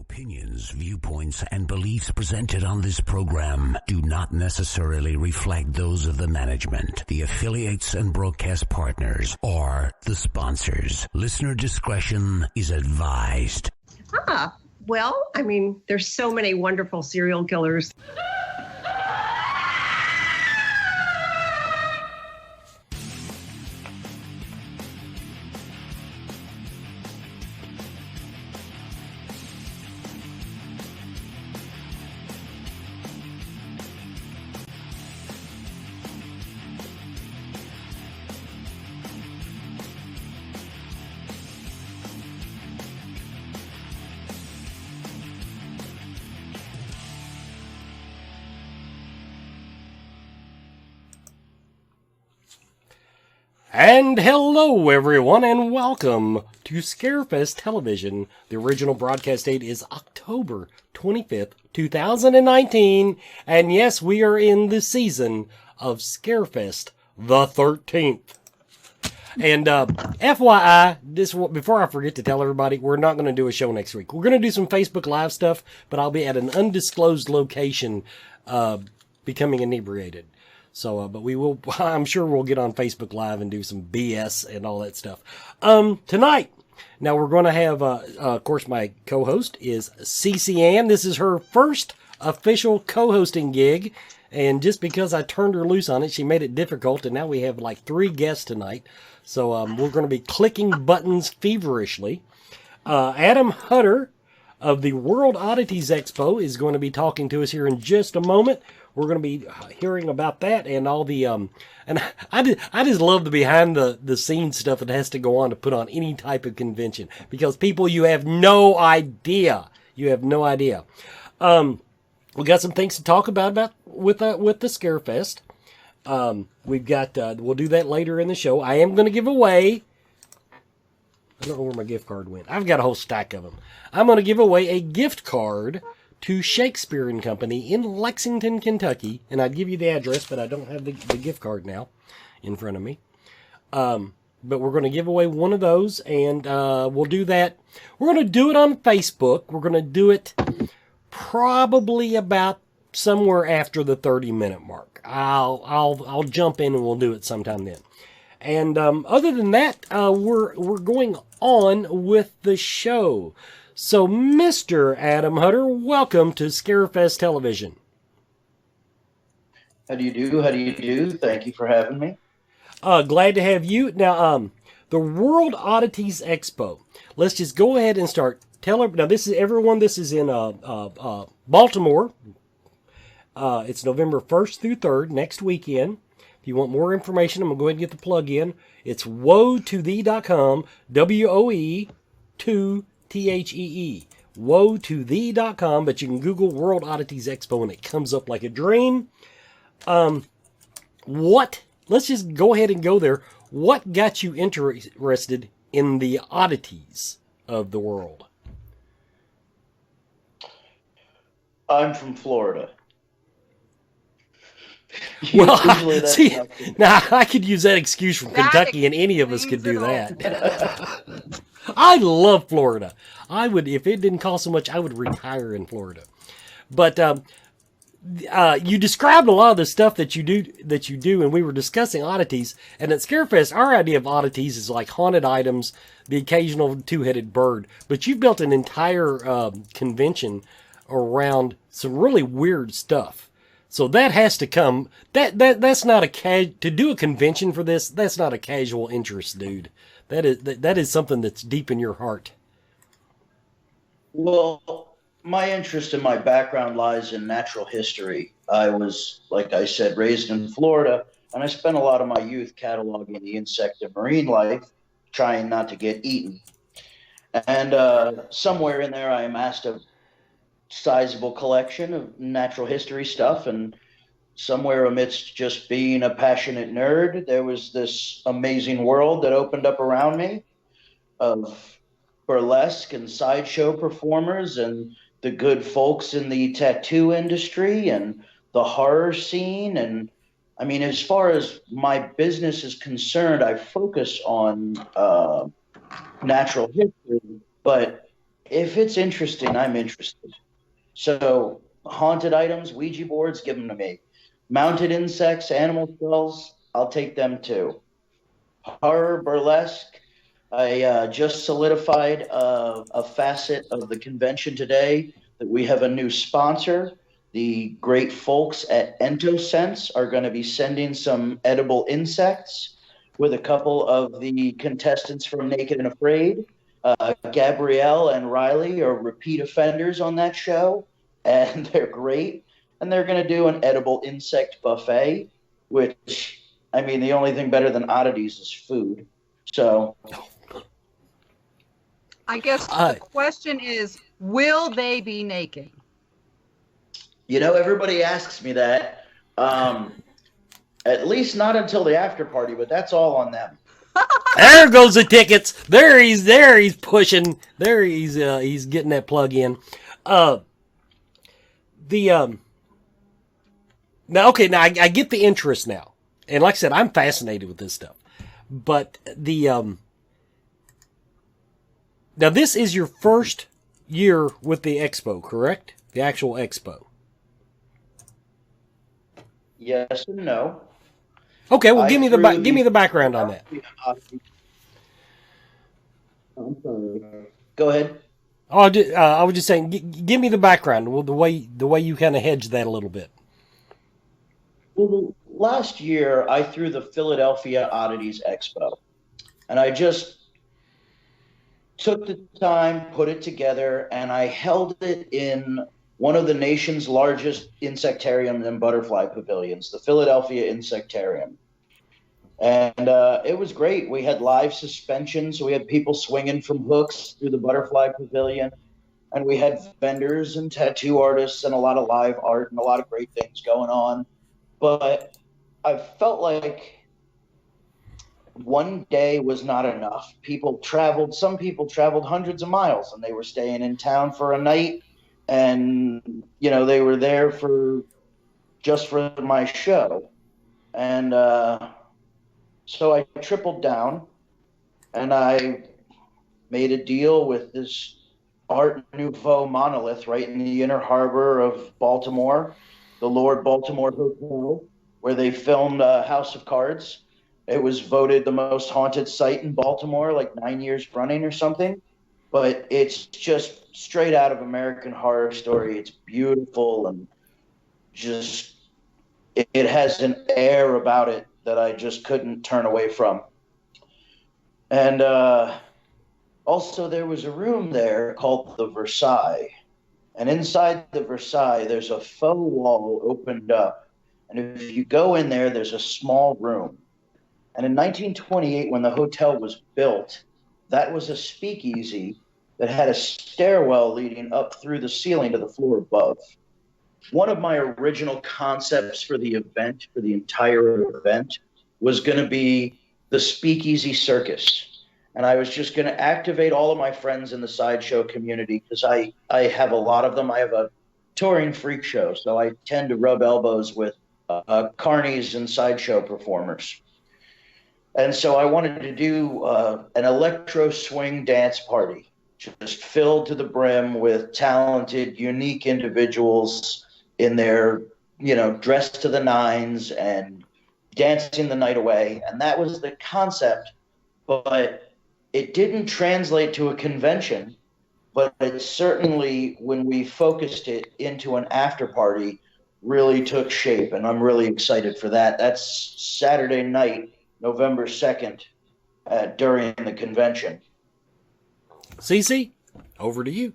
Opinions, viewpoints, and beliefs presented on this program do not necessarily reflect those of the management, the affiliates and broadcast partners, or the sponsors. Listener discretion is advised. Well, I mean, there's so many wonderful serial killers. And hello everyone, and welcome to Scarefest Television. The original broadcast date is October 25th, 2019. And yes, we are in the season of Scarefest the 13th. And FYI, before I forget to tell everybody, we're not going to do a show next week. We're going to do some Facebook Live stuff, but I'll be at an undisclosed location becoming inebriated. So, but we will, I'm sure we'll get on Facebook Live and do some BS and all that stuff. Tonight, now we're going to have, of course, my co-host is CC and This is her first official co-hosting gig. And just because I turned her loose on it, she made it difficult. And now we have like 3 guests tonight. So, we're going to be clicking buttons feverishly. Adam Hutter of the World Oddities Expo is going to be talking to us here in just a moment. We're going to be hearing about that and all the, and I just love the behind the scenes stuff that has to go on to put on any type of convention, because people, you have no idea. You have no idea. We got some things to talk about with the Scarefest. We've got, we'll do that later in the show. I am going to give away, I don't know where my gift card went. I've got a whole stack of them. I'm going to give away a gift card to Shakespeare and Company in Lexington, Kentucky. And I'd give you the address, but I don't have the gift card now in front of me. But we're going to give away one of those, and we'll do that. We're going to do it on Facebook. We're going to do it probably about somewhere after the 30-minute mark. I'll jump in and we'll do it sometime then. And other than that, we're going on with the show. So, Mr. Adam Hutter, welcome to Scarefest Television. How do you do? How do you do? Thank you for having me. Glad to have you. Now, the World Oddities Expo. Let's just go ahead and start. Now, this is everyone. This is in Baltimore. It's November 1st through 3rd, next weekend. If you want more information, I'm going to go ahead and get the plug in. It's woetothee.com, WOE2THEE. woetothee.com, but you can Google World Oddities Expo and it comes up like a dream. Let's just go ahead and go there. What got you interested in the oddities of the world? I'm from Florida. Well, see, now I could use that excuse from Kentucky, and any of us could do that. I love Florida. I would, if it didn't cost so much, I would retire in Florida. But you described a lot of the stuff that you do, and we were discussing oddities. And at Scarefest, our idea of oddities is like haunted items, the occasional 2-headed bird. But you've built an entire convention around some really weird stuff. So that has to come. That's not to do a convention for this. That's not a casual interest, dude. That is something that's deep in your heart. Well, my interest and my background lies in natural history. I was, like I said, raised in Florida, and I spent a lot of my youth cataloging the insect and marine life, trying not to get eaten. And somewhere in there, I amassed a sizable collection of natural history stuff, and somewhere amidst just being a passionate nerd, there was this amazing world that opened up around me of burlesque and sideshow performers and the good folks in the tattoo industry and the horror scene. And I mean, as far as my business is concerned, I focus on natural history, but if it's interesting, I'm interested. So haunted items, Ouija boards, give them to me. Mounted insects, animal skulls, I'll take them too. Horror, burlesque. I just solidified a facet of the convention today that we have a new sponsor. The great folks at Entosense are going to be sending some edible insects with a couple of the contestants from Naked and Afraid. Gabrielle and Riley are repeat offenders on that show, and they're great. And they're going to do an edible insect buffet, which, I mean, the only thing better than oddities is food. So I guess the question is, will they be naked? You know, everybody asks me that. At least not until the after party, but that's all on them. There goes the tickets. There he's pushing. There he's getting that plug in. Now I get the interest now. And like I said, I'm fascinated with this stuff. But now this is your first year with the expo, correct? The actual expo. Yes and no. Okay, well, give me the background on that. I'm sorry. Go ahead. Oh, I was just saying, give me the background. Well, the way you kind of hedged that a little bit. Well, last year I threw the Philadelphia Oddities Expo, and I just took the time, put it together, and I held it in one of the nation's largest insectariums and butterfly pavilions, the Philadelphia Insectarium. And it was great. We had live suspensions. So we had people swinging from hooks through the butterfly pavilion. And we had vendors and tattoo artists and a lot of live art and a lot of great things going on. But I felt like one day was not enough. Some people traveled hundreds of miles, and they were staying in town for a night. And, you know, they were there just for my show. And so I tripled down, and I made a deal with this Art Nouveau monolith right in the inner harbor of Baltimore, the Lord Baltimore Hotel, where they filmed House of Cards. It was voted the most haunted site in Baltimore, like 9 years running or something. But it's just straight out of American Horror Story. It's beautiful, and just it has an air about it that I just couldn't turn away from. And also there was a room there called the Versailles. And inside the Versailles, there's a faux wall opened up. And if you go in there, there's a small room. And in 1928, when the hotel was built, that was a speakeasy that had a stairwell leading up through the ceiling to the floor above. One of my original concepts for the event, for the entire event, was going to be the Speakeasy Circus. And I was just going to activate all of my friends in the sideshow community, because I have a lot of them. I have a touring freak show, so I tend to rub elbows with carnies and sideshow performers. And so I wanted to do an electro swing dance party, just filled to the brim with talented, unique individuals in their, dressed to the nines and dancing the night away. And that was the concept, but it didn't translate to a convention. But it certainly, when we focused it into an after party, really took shape. And I'm really excited for that. That's Saturday night, November 2nd, during the convention. CC, over to you.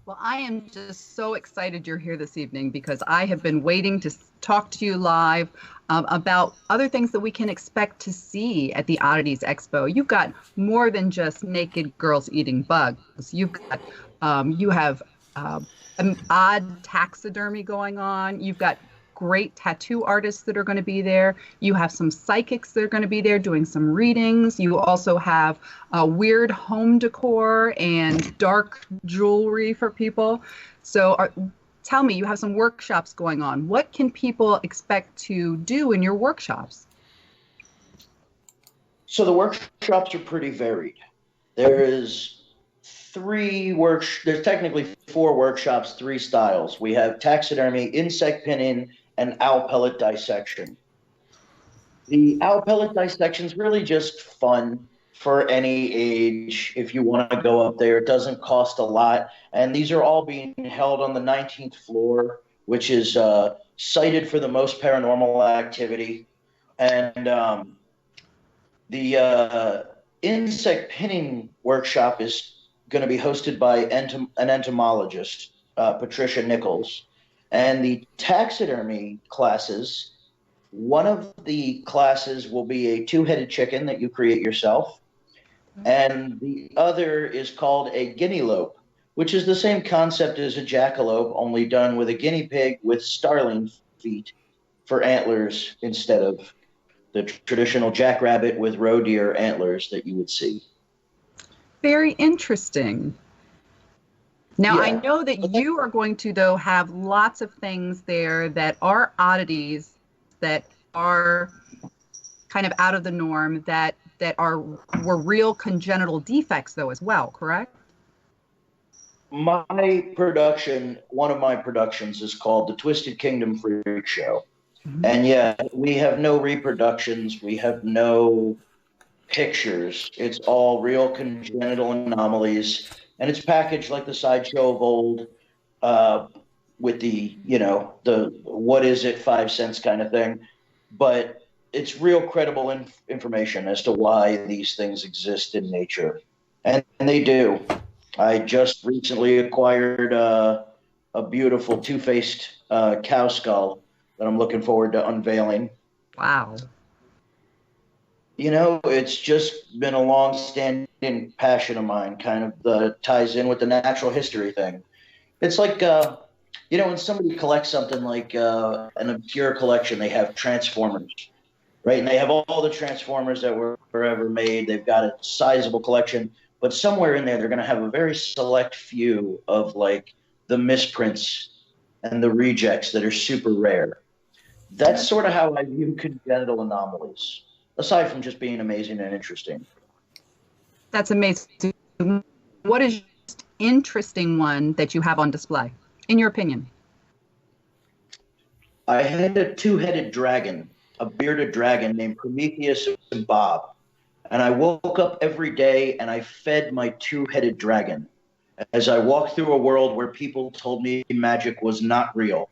Well, I am just so excited you're here this evening, because I have been waiting to talk to you live about other things that we can expect to see at the Oddities Expo. You've got more than just naked girls eating bugs. You've got you have an odd taxidermy going on. You've got great tattoo artists that are going to be there. You have some psychics that are going to be there doing some readings. You also have weird home decor and dark jewelry for people. So tell me, you have some workshops going on. What can people expect to do in your workshops? So the workshops are pretty varied. There's there's technically 4 workshops, 3 styles. We have taxidermy, insect pinning, and owl pellet dissection. The owl pellet dissection is really just fun for any age. If you want to go up there, it doesn't cost a lot. And these are all being held on the 19th floor, which is cited for the most paranormal activity. And the insect pinning workshop is going to be hosted by an entomologist, Patricia Nichols. And the taxidermy classes, one of the classes will be a 2-headed chicken that you create yourself. And the other is called a guinea lope, which is the same concept as a jackalope, only done with a guinea pig with starling feet for antlers instead of the traditional jackrabbit with roe deer antlers that you would see. Very interesting. Now, Yeah. I know that you are going to, though, have lots of things there that are oddities, that are kind of out of the norm, that were real congenital defects, though, as well, correct? My production, one of my productions is called the Twisted Kingdom Freak Show. Mm-hmm. And yeah, we have no reproductions. We have no pictures. It's all real congenital anomalies. And it's packaged like the sideshow of old, with the, the what is it, 5 cents kind of thing. But it's real credible information as to why these things exist in nature. And they do. I just recently acquired a beautiful 2-faced cow skull that I'm looking forward to unveiling. Wow. It's just been a long-standing passion of mine, kind of ties in with the natural history thing. It's like, when somebody collects something like an obscure collection, they have Transformers, right? And they have all the Transformers that were ever made. They've got a sizable collection. But somewhere in there, they're going to have a very select few of, like, the misprints and the rejects that are super rare. That's sort of how I view congenital anomalies, aside from just being amazing and interesting. That's amazing. What is the most interesting one that you have on display, in your opinion? I had a 2-headed dragon, a bearded dragon named Prometheus and Bob. And I woke up every day and I fed my 2-headed dragon as I walked through a world where people told me magic was not real.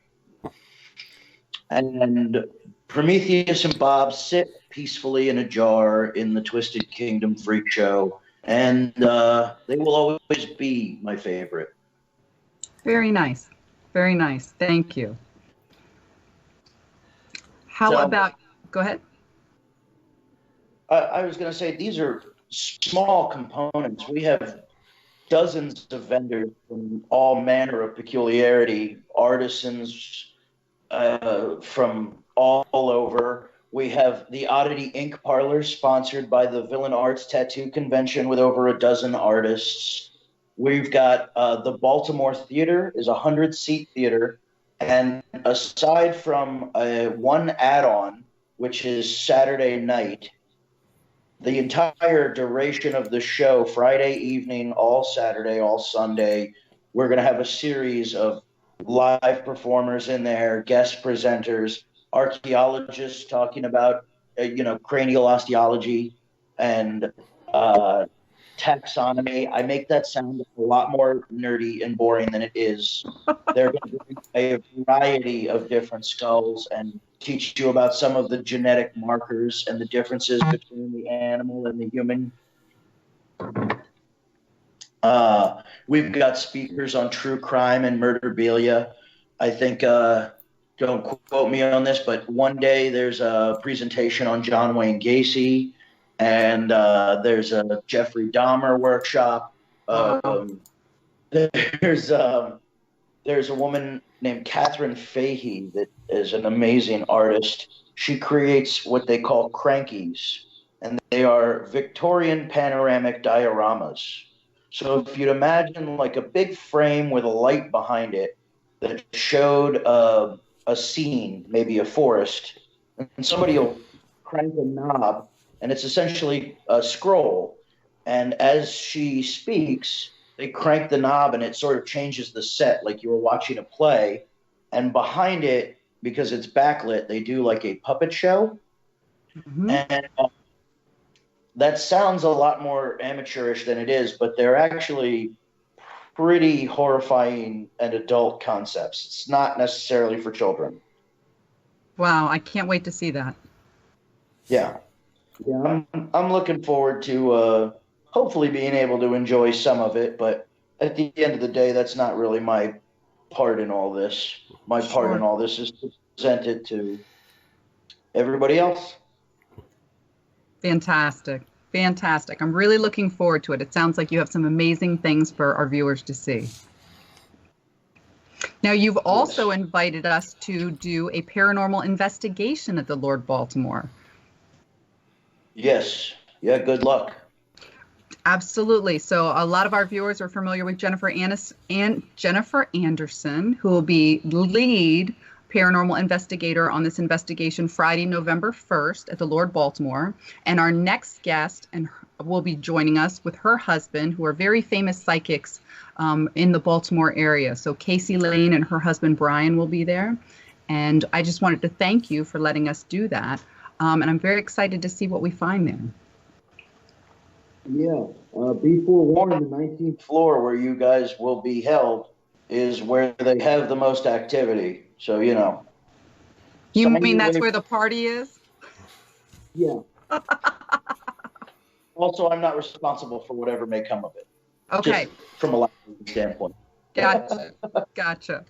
And Prometheus and Bob sit peacefully in a jar in the Twisted Kingdom Freak Show, and they will always be my favorite. Very nice. Very nice. Thank you. How about, go ahead. I was going to say, these are small components. We have dozens of vendors from all manner of peculiarity, artisans from all over. We have the Oddity Ink Parlor, sponsored by the Villain Arts Tattoo Convention, with over a dozen artists. We've got the Baltimore Theater, is a 100-seat theater. And aside from one add-on, which is Saturday night, the entire duration of the show, Friday evening, all Saturday, all Sunday, we're going to have a series of live performers in there, guest presenters, archaeologists talking about, cranial osteology and taxonomy. I make that sound a lot more nerdy and boring than it is. They're going to bring a variety of different skulls and teach you about some of the genetic markers and the differences between the animal and the human. We've got speakers on true crime and murderabilia. I think, don't quote me on this, but one day there's a presentation on John Wayne Gacy, and there's a Jeffrey Dahmer workshop. There's a woman named Catherine Fahey that is an amazing artist. She creates what they call crankies, and they are Victorian panoramic dioramas. So if you'd imagine like a big frame with a light behind it that showed a scene, maybe a forest, and somebody will crank a knob and it's essentially a scroll. And as she speaks, they crank the knob, and it sort of changes the set like you were watching a play. And behind it, because it's backlit, they do like a puppet show. Mm-hmm. And that sounds a lot more amateurish than it is, but they're actually pretty horrifying and adult concepts. It's not necessarily for children. Wow, I can't wait to see that. Yeah, I'm looking forward to hopefully being able to enjoy some of it, but at the end of the day, that's not really my part in all this. My part in all this is to present it to everybody else. Fantastic. I'm really looking forward to it. It sounds like you have some amazing things for our viewers to see. Now, you've also invited us to do a paranormal investigation at the Lord Baltimore. Yes. Yeah, good luck. Absolutely. So a lot of our viewers are familiar with Jennifer Anderson, who will be lead paranormal investigator on this investigation Friday, November 1st at the Lord Baltimore. And our next guest will be joining us with her husband, who are very famous psychics in the Baltimore area. So Cassie Lane and her husband Brian will be there. And I just wanted to thank you for letting us do that. And I'm very excited to see what we find there. Yeah. Be forewarned, the 19th floor where you guys will be held is where they have the most activity. So, you know. You mean that's where the party is? Yeah. Also, I'm not responsible for whatever may come of it. Okay. Just from a life standpoint. Gotcha.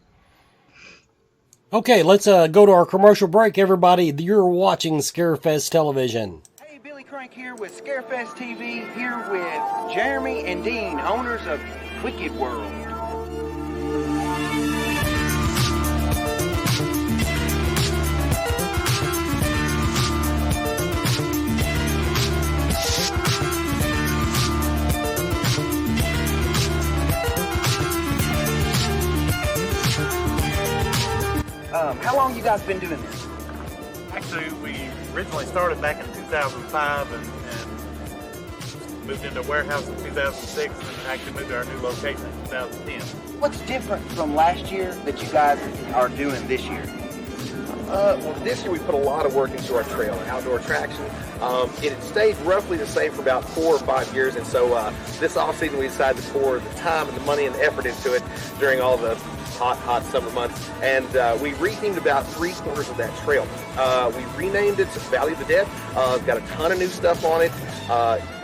Okay, let's go to our commercial break, everybody. You're watching Scarefest Television. Hey, Billy Crank here with Scarefest TV, here with Jeremy and Dean, owners of Wicked World. How long you guys been doing this? Actually, we originally started back in 2005 and moved into a warehouse in 2006 and actually moved to our new location in 2010. What's different from last year that you guys are doing this year? Well, this year we put a lot of work into our trail, our outdoor attraction. It had stayed roughly the same for about 4 or 5 years, and so this off-season we decided to pour the time and the money and the effort into it during all the hot summer months, and we rethemed about 3/4 of that trail. We renamed it Valley of the Dead. Got a ton of new stuff on it.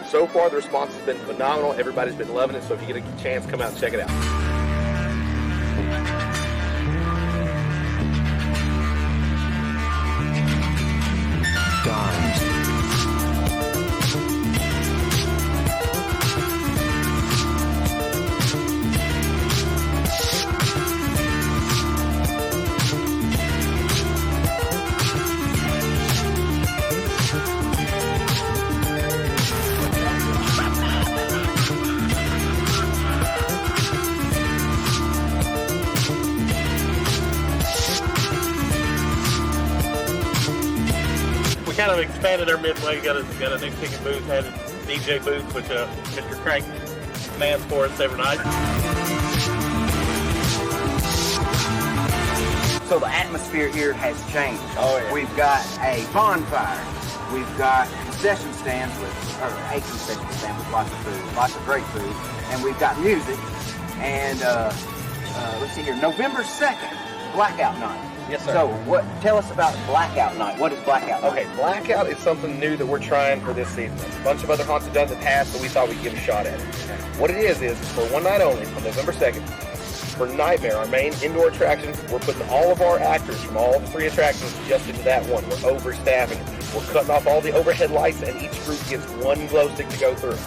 So far the response has been phenomenal. Everybody's been loving it, so if you get a chance, come out and check it out. Kind of expanded our midway, got a new ticket booth, had a DJ booth, which Mr. Crank mans for us every night. So the atmosphere here has changed. Oh, yeah. We've got a bonfire. We've got concession stands a concession stand with lots of food, lots of great food. And we've got music. And let's see here, November 2nd, Blackout Night. Yes, sir. So tell us about Blackout Night. What is Blackout Night? Okay, Blackout is something new that we're trying for this season. There's a bunch of other haunts have done in the past, but we thought we'd give a shot at it. What it is for one night only, on November 2nd, for Nightmare, our main indoor attraction, we're putting all of our actors from all the 3 attractions just into that one. We're overstaffing it. We're cutting off all the overhead lights, and each group gets one glow stick to go through.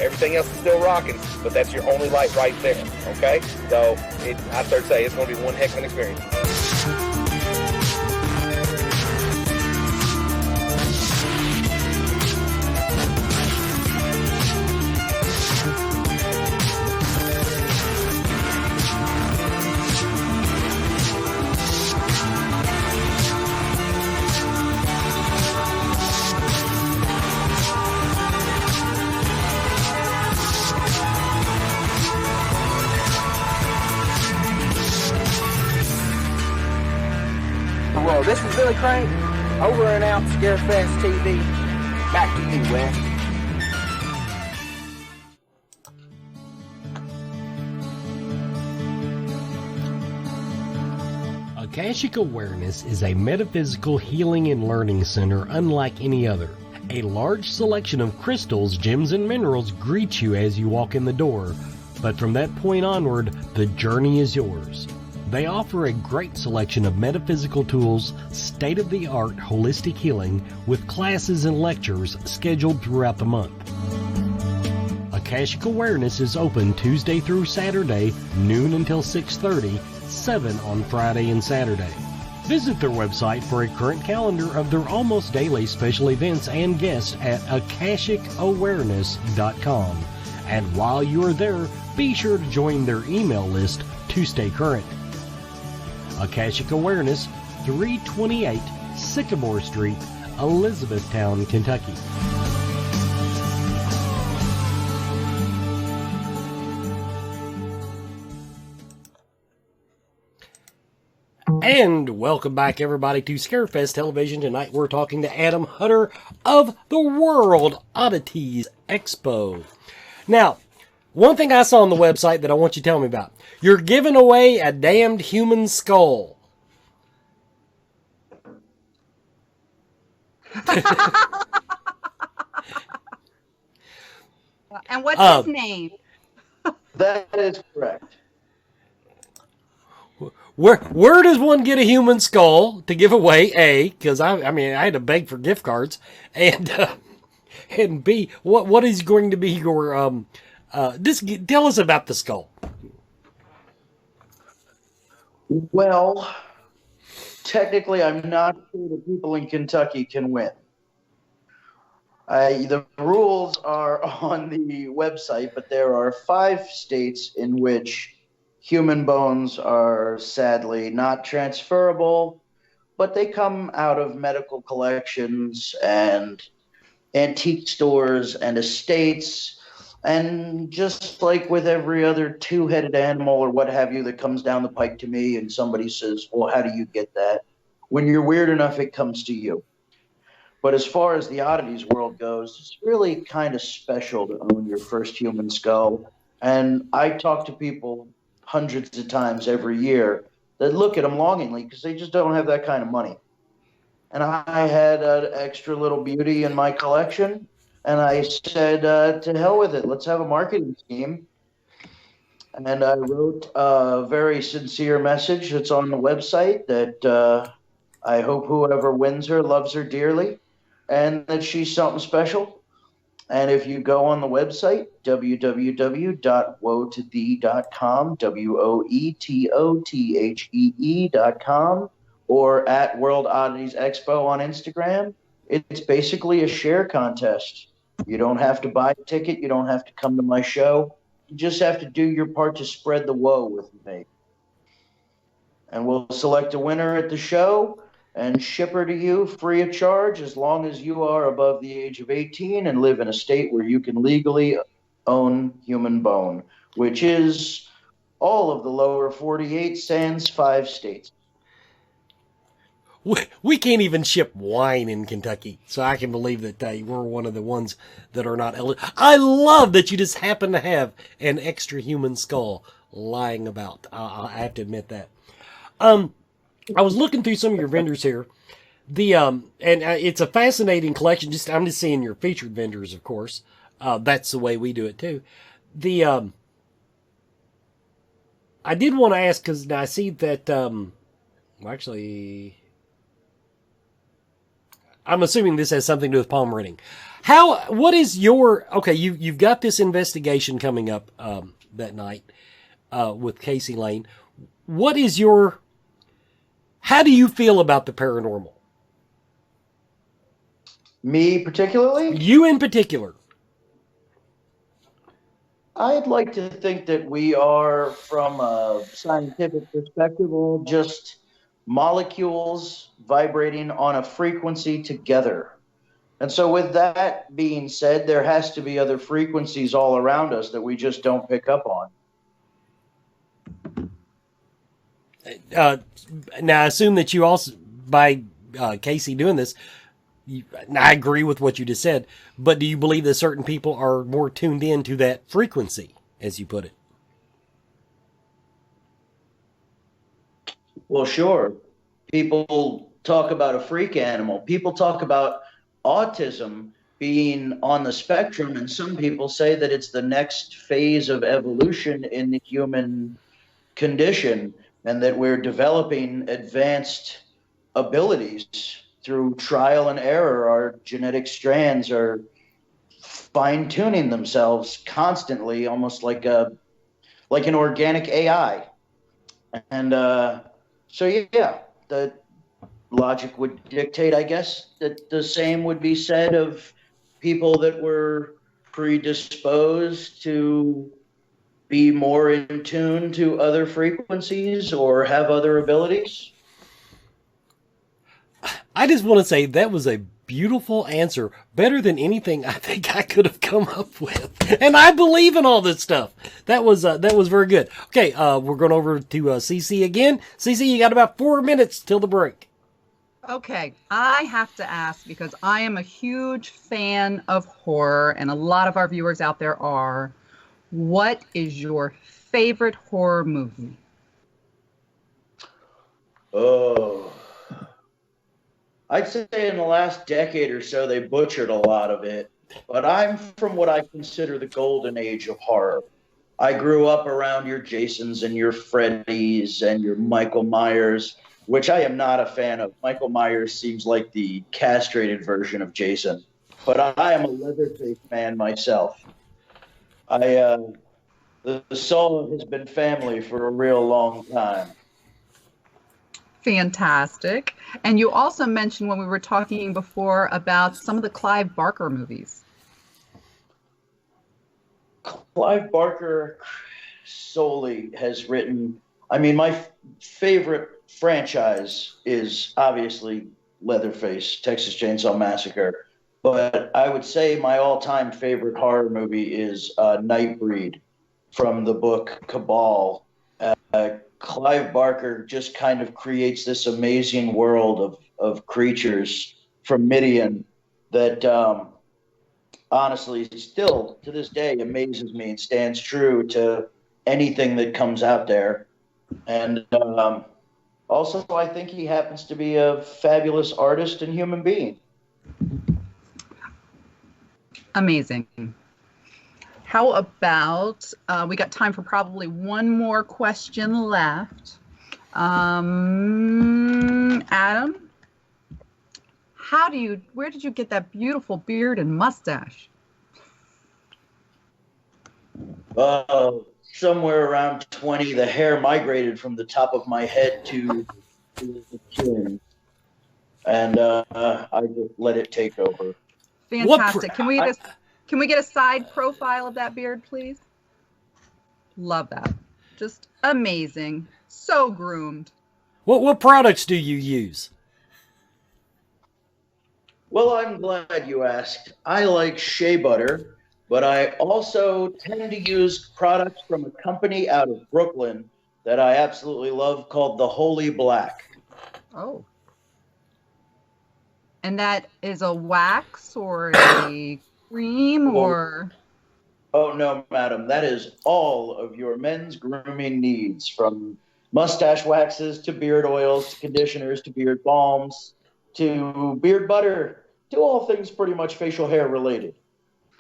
Everything else is still rocking, but that's your only light right there, okay? So I start to say it's going to be one heck of an experience. This is Billy Crank, over and out, Scarefest TV. Back to you, Wes. Akashic Awareness is a metaphysical healing and learning center unlike any other. A large selection of crystals, gems, and minerals greet you as you walk in the door, but from that point onward, the journey is yours. They offer a great selection of metaphysical tools, state-of-the-art holistic healing, with classes and lectures scheduled throughout the month. Akashic Awareness is open Tuesday through Saturday, noon until 6:30, 7 on Friday and Saturday. Visit their website for a current calendar of their almost daily special events and guests at akashicawareness.com. And while you're there, be sure to join their email list to stay current. Akashic Awareness, 328 Sycamore Street, Elizabethtown, Kentucky. And welcome back, everybody, to Scarefest Television. Tonight we're talking to Adam Hutter of the World Oddities Expo. Now, one thing I saw on the website that I want you to tell me about. You're giving away a damned human skull. And what's his name? That is correct. Where does one get a human skull to give away? A, because I mean I had to beg for gift cards, and B, what is going to be your tell us about the skull. Well, technically, I'm not sure the people in Kentucky can win. The rules are on the website, but there are 5 states in which human bones are sadly not transferable, but they come out of medical collections and antique stores and estates. And just like with every other 2-headed animal or what have you that comes down the pike to me and somebody says, well, how do you get that? When you're weird enough, it comes to you. But as far as the oddities world goes, it's really kind of special to own your first human skull. And I talk to people hundreds of times every year that look at them longingly because they just don't have that kind of money. And I had an extra little beauty in my collection, and I said, to hell with it. Let's have a marketing scheme. And I wrote a very sincere message that's on the website that I hope whoever wins her loves her dearly and that she's something special. And if you go on the website, www.woetothee.com, WOETOTHEE.com, or at World Oddities Expo on Instagram, it's basically a share contest. You don't have to buy a ticket. You don't have to come to my show. You just have to do your part to spread the woe with me. And we'll select a winner at the show and ship her to you free of charge as long as you are above the age of 18 and live in a state where you can legally own human bone, which is all of the lower 48 sans 5 states. We can't even ship wine in Kentucky, so I can believe that we're one of the ones that are not eligible. I love that you just happen to have an extra human skull lying about. I have to admit that. I was looking through some of your vendors here. It's a fascinating collection. I'm just seeing your featured vendors, of course. That's the way we do it too. I did want to ask because I see that. I'm assuming this has something to do with palm reading. What is your, okay, you've got this investigation coming up that night with Cassie Lane. How do you feel about the paranormal? Me particularly? You in particular. I'd like to think that we are, from a scientific perspective, all just molecules vibrating on a frequency together. And so with that being said, there has to be other frequencies all around us that we just don't pick up on. Now, I assume that you also, by Casey doing this, I agree with what you just said, but do you believe that certain people are more tuned in to that frequency, as you put it? Well, sure. People talk about a freak animal. People talk about autism being on the spectrum, and some people say that it's the next phase of evolution in the human condition, and that we're developing advanced abilities through trial and error. Our genetic strands are fine-tuning themselves constantly, almost like an organic AI. And so, yeah, the logic would dictate, I guess, that the same would be said of people that were predisposed to be more in tune to other frequencies or have other abilities. I just want to say that was a beautiful answer, better than anything I think I could have come up with. And I believe in all this stuff. That was very good. Okay, we're going over to CC again. CC, you got about 4 minutes till the break. Okay, I have to ask, because I am a huge fan of horror, and a lot of our viewers out there are. What is your favorite horror movie? Oh, I'd say in the last decade or so, they butchered a lot of it. But I'm from what I consider the golden age of horror. I grew up around your Jasons and your Freddys and your Michael Myers, which I am not a fan of. Michael Myers seems like the castrated version of Jason. But I am a Leatherface fan myself. The Saw has been family for a real long time. Fantastic. And you also mentioned when we were talking before about some of the Clive Barker movies. Clive Barker solely has written, I mean, my favorite franchise is obviously Leatherface, Texas Chainsaw Massacre. But I would say my all-time favorite horror movie is Nightbreed from the book Cabal. Clive Barker just kind of creates this amazing world of creatures from Midian that honestly still to this day amazes me and stands true to anything that comes out there. And also, I think he happens to be a fabulous artist and human being. Amazing. How about, we got time for probably one more question left. Adam, where did you get that beautiful beard and mustache? Somewhere around 20, the hair migrated from the top of my head to the chin. And I just let it take over. Fantastic. Can we get a side profile of that beard, please? Love that. Just amazing. So groomed. What products do you use? Well, I'm glad you asked. I like shea butter, but I also tend to use products from a company out of Brooklyn that I absolutely love called The Holy Black. Oh. And that is a wax or a cream or? Oh, no, madam. That is all of your men's grooming needs, from mustache waxes to beard oils to conditioners to beard balms to beard butter to all things pretty much facial hair related.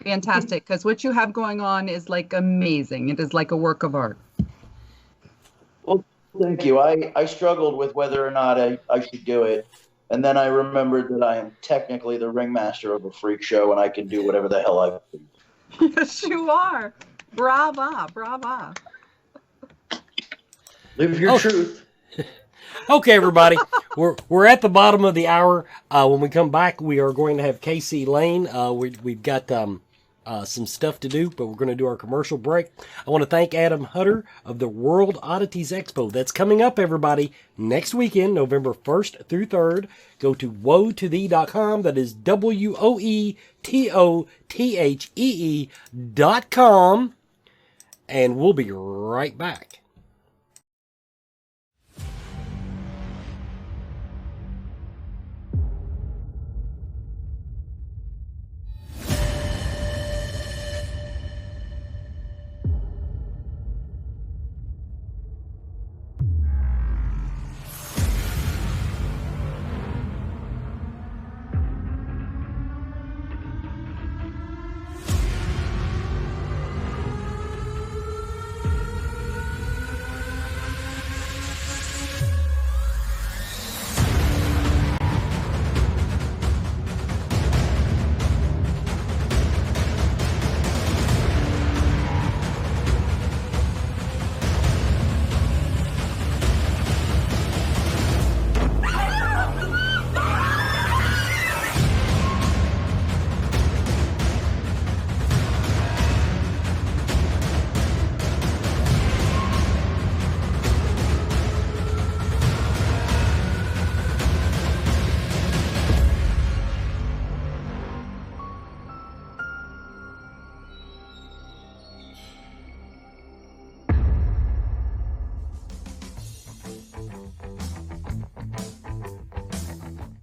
Fantastic, because what you have going on is like amazing. It is like a work of art. Well, thank you. I struggled with whether or not I should do it. And then I remembered that I am technically the ringmaster of a freak show and I can do whatever the hell I please. Yes, you are. Brava, brava. Live your truth. Okay, everybody, we're at the bottom of the hour. When we come back, we are going to have Cassie Lane. We've got some stuff to do, but we're going to do our commercial break. I want to thank Adam Hutter of the World Oddities Expo. That's coming up, everybody, next weekend, November 1st through 3rd. Go to woetothee.com. That is WOETOTHEE.com. And we'll be right back.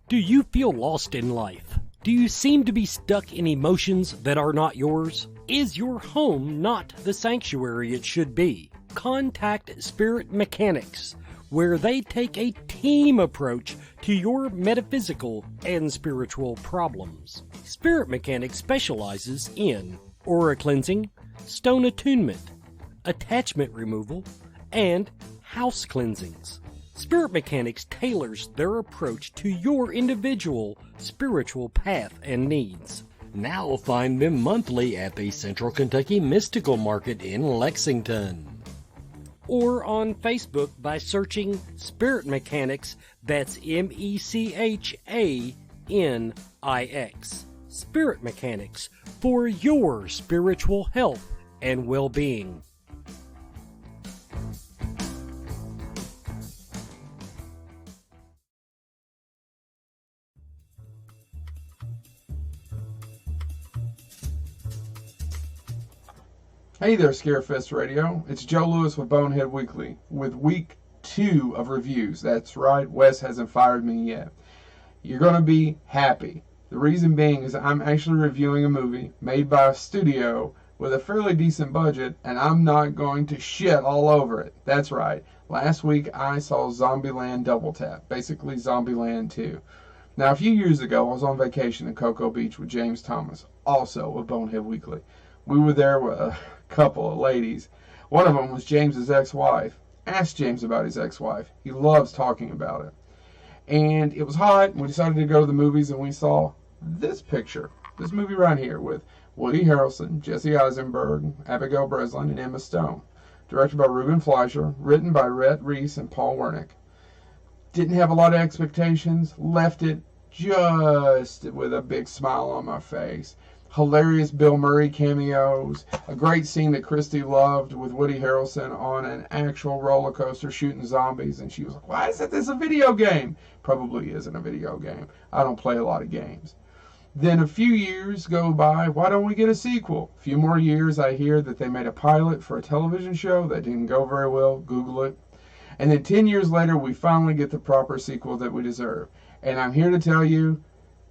Do you feel lost in life? Do you seem to be stuck in emotions that are not yours? Is your home not the sanctuary it should be? Contact Spirit Mechanics, where they take a team approach to your metaphysical and spiritual problems. Spirit Mechanics specializes in aura cleansing, stone attunement, attachment removal, and house cleansings. Spirit Mechanics tailors their approach to your individual spiritual path and needs. Now find them monthly at the Central Kentucky Mystical Market in Lexington. Or on Facebook by searching Spirit Mechanics, that's MECHANIX. Spirit Mechanics, for your spiritual health and well-being. Hey there, Scarefest Radio. It's Joe Lewis with Bonehead Weekly with week 2 of reviews. That's right, Wes hasn't fired me yet. You're going to be happy. The reason being is I'm actually reviewing a movie made by a studio with a fairly decent budget, and I'm not going to shit all over it. That's right. Last week I saw Zombieland Double Tap, basically Zombieland 2. Now, a few years ago, I was on vacation in Cocoa Beach with James Thomas, also of Bonehead Weekly. We were there with a couple of ladies. One of them was James's ex-wife. Ask James about his ex-wife. He loves talking about it. And it was hot, and we decided to go to the movies, and we saw this picture, this movie right here, with Woody Harrelson, Jesse Eisenberg, Abigail Breslin, and Emma Stone. Directed by Ruben Fleischer, written by Rhett Reese and Paul Wernick. Didn't have a lot of expectations, left it just with a big smile on my face. Hilarious Bill Murray cameos, a great scene that Christy loved with Woody Harrelson on an actual roller coaster shooting zombies, and she was like, why isn't this a video game? Probably isn't a video game. I don't play a lot of games. Then a few years go by, why don't we get a sequel? A few more years, I hear that they made a pilot for a television show that didn't go very well, Google it. And then 10 years later, we finally get the proper sequel that we deserve. And I'm here to tell you,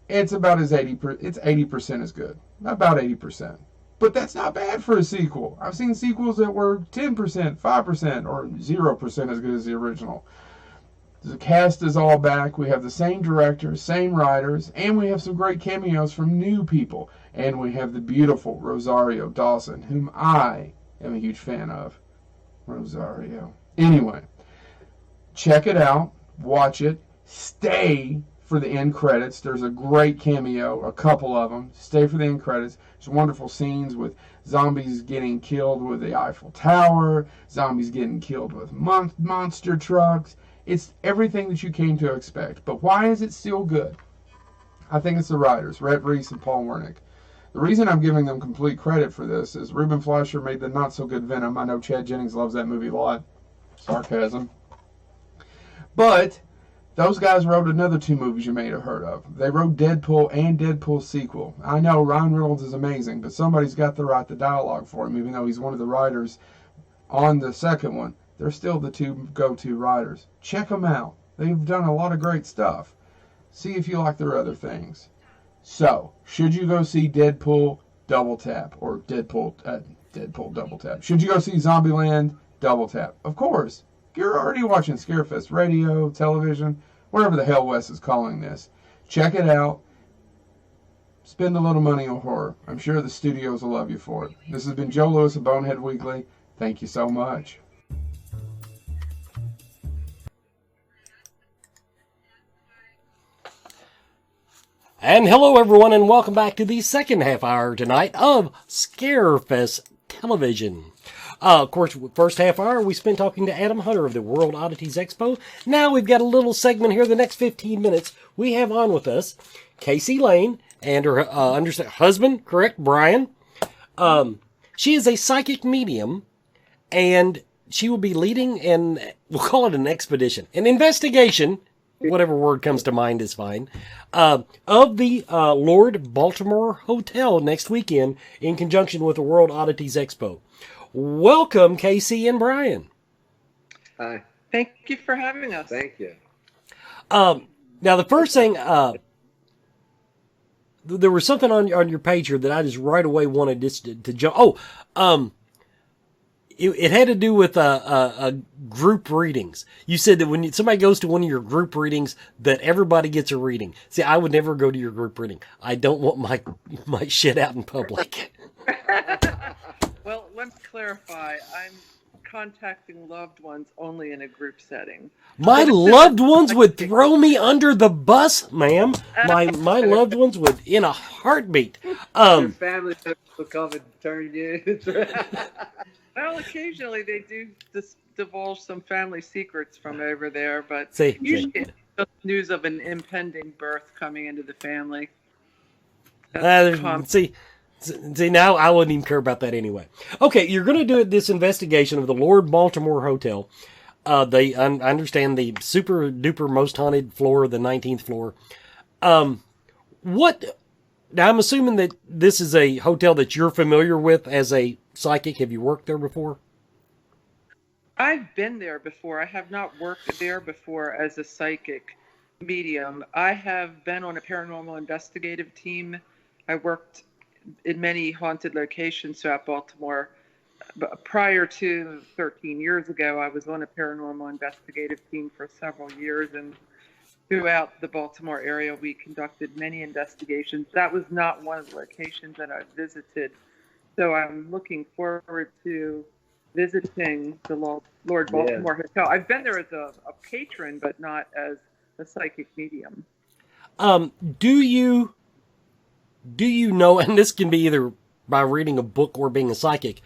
it's about as 80% as good. About 80%. But that's not bad for a sequel. I've seen sequels that were 10%, 5%, or 0% as good as the original. The cast is all back. We have the same directors, same writers, and we have some great cameos from new people. And we have the beautiful Rosario Dawson, whom I am a huge fan of. Rosario. Anyway, check it out. Watch it. Stay for the end credits. There's a great cameo, a couple of them. Stay for the end credits. There's wonderful scenes with zombies getting killed with the Eiffel Tower, zombies getting killed with monster trucks. It's everything that you came to expect. But why is it still good? I think it's the writers, Rhett Reese and Paul Wernick. The reason I'm giving them complete credit for this is Ruben Fleischer made the not-so-good Venom. I know Chad Jennings loves that movie a lot. Sarcasm. But those guys wrote another 2 movies you may have heard of. They wrote Deadpool and Deadpool sequel. I know Ryan Reynolds is amazing, but somebody's got to write the dialogue for him, even though he's one of the writers on the second one. They're still the 2 go-to writers. Check them out. They've done a lot of great stuff. See if you like their other things. So, should you go see Deadpool Double Tap, or Deadpool Double Tap? Should you go see Zombieland Double Tap? Of course. You're already watching Scarefest radio, television, whatever the hell Wes is calling this. Check it out. Spend a little money on horror. I'm sure the studios will love you for it. This has been Joe Lewis of Bonehead Weekly. Thank you so much. And hello everyone, and welcome back to the second half hour tonight of Scarefest Television. Of course, first half hour we spent talking to Adam Hunter of the World Oddities Expo. Now we've got a little segment here. The next 15 minutes we have on with us Cassie Lane and her husband, correct, Brian. She is a psychic medium, and she will be leading an, we'll call it an expedition, an investigation, whatever word comes to mind is fine, of the Lord Baltimore Hotel next weekend in conjunction with the World Oddities Expo. Welcome, Cassie and Brian. Hi. Thank you for having us. Thank you. Now, the first thing, there was something on your page here that I just right away wanted this to jump. It had to do with group readings. You said that when somebody goes to one of your group readings, that everybody gets a reading. See, I would never go to your group reading. I don't want my shit out in public. Well, let me clarify. I'm contacting loved ones only in a group setting. My loved ones would throw me under the bus, ma'am. My loved ones would, in a heartbeat. Your family will come and turn you. Well, occasionally they do divulge some family secrets from over there, but See. usually it's just news of an impending birth coming into the family. See, now I wouldn't even care about that anyway. Okay, you're going to do this investigation of the Lord Baltimore Hotel. I understand the super duper most haunted floor, the 19th floor. Now I'm assuming that this is a hotel that you're familiar with as a psychic. Have you worked there before? I've been there before. I have not worked there before as a psychic medium. I have been on a paranormal investigative team. I worked in many haunted locations throughout Baltimore. But prior to 13 years ago, I was on a paranormal investigative team for several years, and throughout the Baltimore area, we conducted many investigations. That was not one of the locations that I visited. So I'm looking forward to visiting the Lord Baltimore Hotel. I've been there as a patron, but not as a psychic medium. Do you know, and this can be either by reading a book or being a psychic,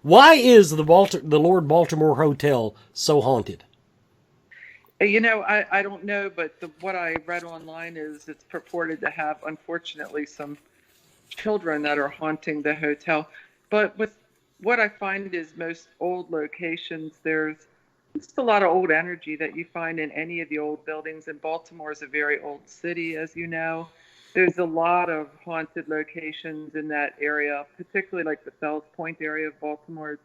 why is the Lord Baltimore Hotel so haunted? You know, I don't know, but what I read online is it's purported to have, unfortunately, some children that are haunting the hotel. But with what I find is most old locations, there's just a lot of old energy that you find in any of the old buildings. And Baltimore is a very old city, as you know. There's a lot of haunted locations in that area, particularly like the Fells Point area of Baltimore.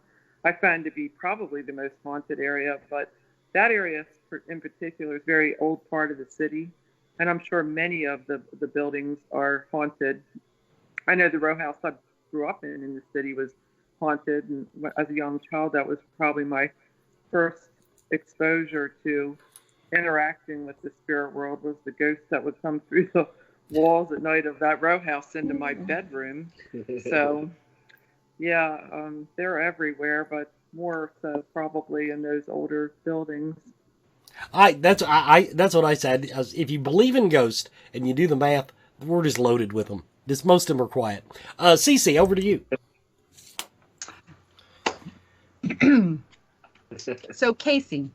I find to be probably the most haunted area, but that area in particular is a very old part of the city. And I'm sure many of the buildings are haunted. I know the row house I grew up in the city was haunted. And as a young child, that was probably my first exposure to interacting with the spirit world, was the ghosts that would come through the walls at night of that row house into my bedroom. So yeah, they're everywhere, but more so probably in those older buildings. That's what I said. If you believe in ghosts and you do the math, the word is loaded with them. Most of them are quiet. CC, over to you. So Casey,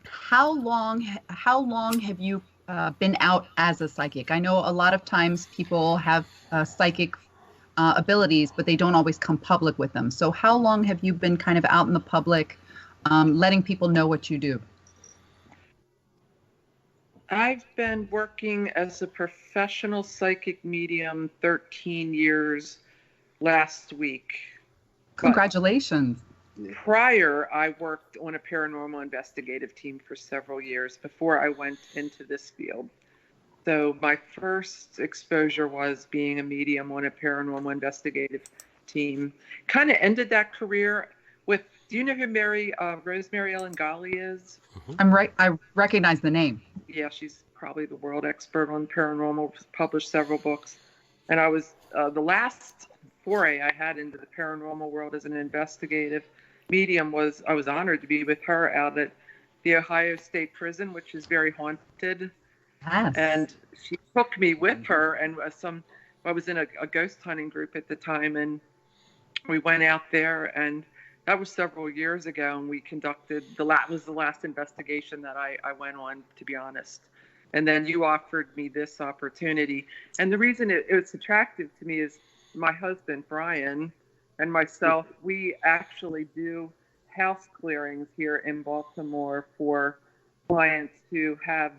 how long have you been out as a psychic? I know a lot of times people have psychic abilities, but they don't always come public with them. So how long have you been kind of out in the public, letting people know what you do? I've been working as a professional psychic medium 13 years last week. Congratulations. Prior, I worked on a paranormal investigative team for several years before I went into this field. So my first exposure was being a medium on a paranormal investigative team. Kind of ended that career with, do you know who Rosemary Ellen Golly is? Mm-hmm. I recognize the name. Yeah, she's probably the world expert on paranormal, published several books. And I was, the last foray I had into the paranormal world as an investigative medium was, I was honored to be with her out at the Ohio State Prison, which is very haunted. Yes. And she took me with her, and I was in a ghost hunting group at the time, and we went out there, and that was several years ago, and we conducted, was the last investigation that I went on, to be honest. And then you offered me this opportunity. And the reason it's attractive to me is my husband, Brian, and myself, we actually do house clearings here in Baltimore for clients who have,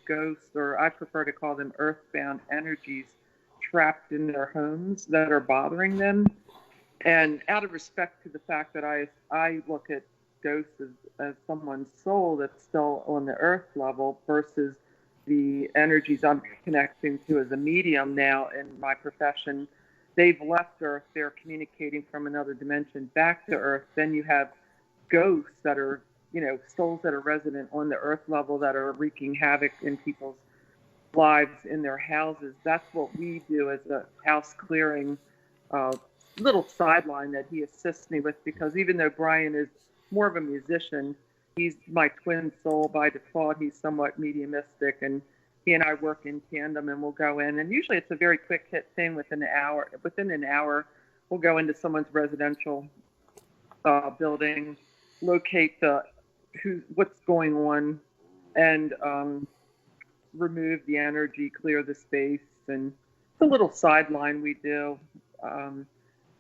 ghosts, or I prefer to call them earthbound energies, trapped in their homes that are bothering them. And out of respect to the fact that I look at ghosts as someone's soul that's still on the earth level versus the energies I'm connecting to as a medium now in my profession, they've left Earth. They're communicating from another dimension back to Earth. Then you have ghosts that are, souls that are resident on the Earth level that are wreaking havoc in people's lives in their houses. That's what we do as a house clearing little sideline that he assists me with, because even though Brian is more of a musician, he's my twin soul by default. He's somewhat mediumistic, and he and I work in tandem, and we'll go in, and usually it's a very quick hit thing within an hour. Within an hour, we'll go into someone's residential building, locate what's going on, and remove the energy, clear the space, and it's a little sideline we do.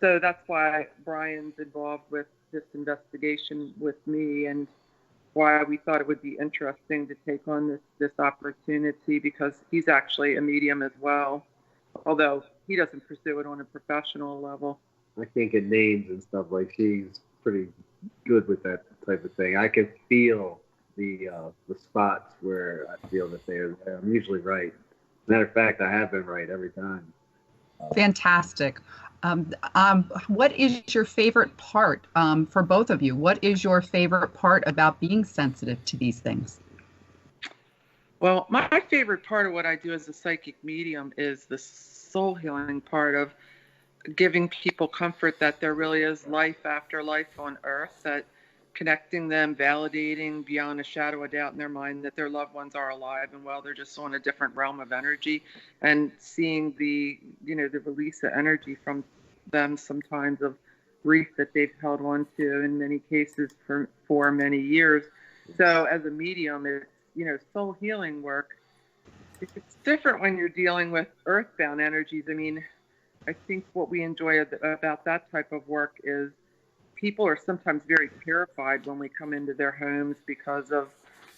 So that's why Brian's involved with this investigation with me, and why we thought it would be interesting to take on this opportunity, because he's actually a medium as well, although he doesn't pursue it on a professional level. I can't get names and stuff. Like, she's pretty good with that type of thing. I can feel the spots where I feel that they're there. I'm usually right. Matter of fact, I have been right every time. Fantastic. What is your favorite part for both of you? What is your favorite part about being sensitive to these things? Well, my favorite part of what I do as a psychic medium is the soul healing part of giving people comfort that there really is life after life on Earth, that connecting them, validating beyond a shadow of doubt in their mind that their loved ones are alive and well. They're just on a different realm of energy, and seeing the release of energy from them sometimes of grief that they've held on to in many cases for many years. So as a medium, it's soul healing work. It's different when you're dealing with earthbound energies. I mean, I think what we enjoy about that type of work is people are sometimes very terrified when we come into their homes because of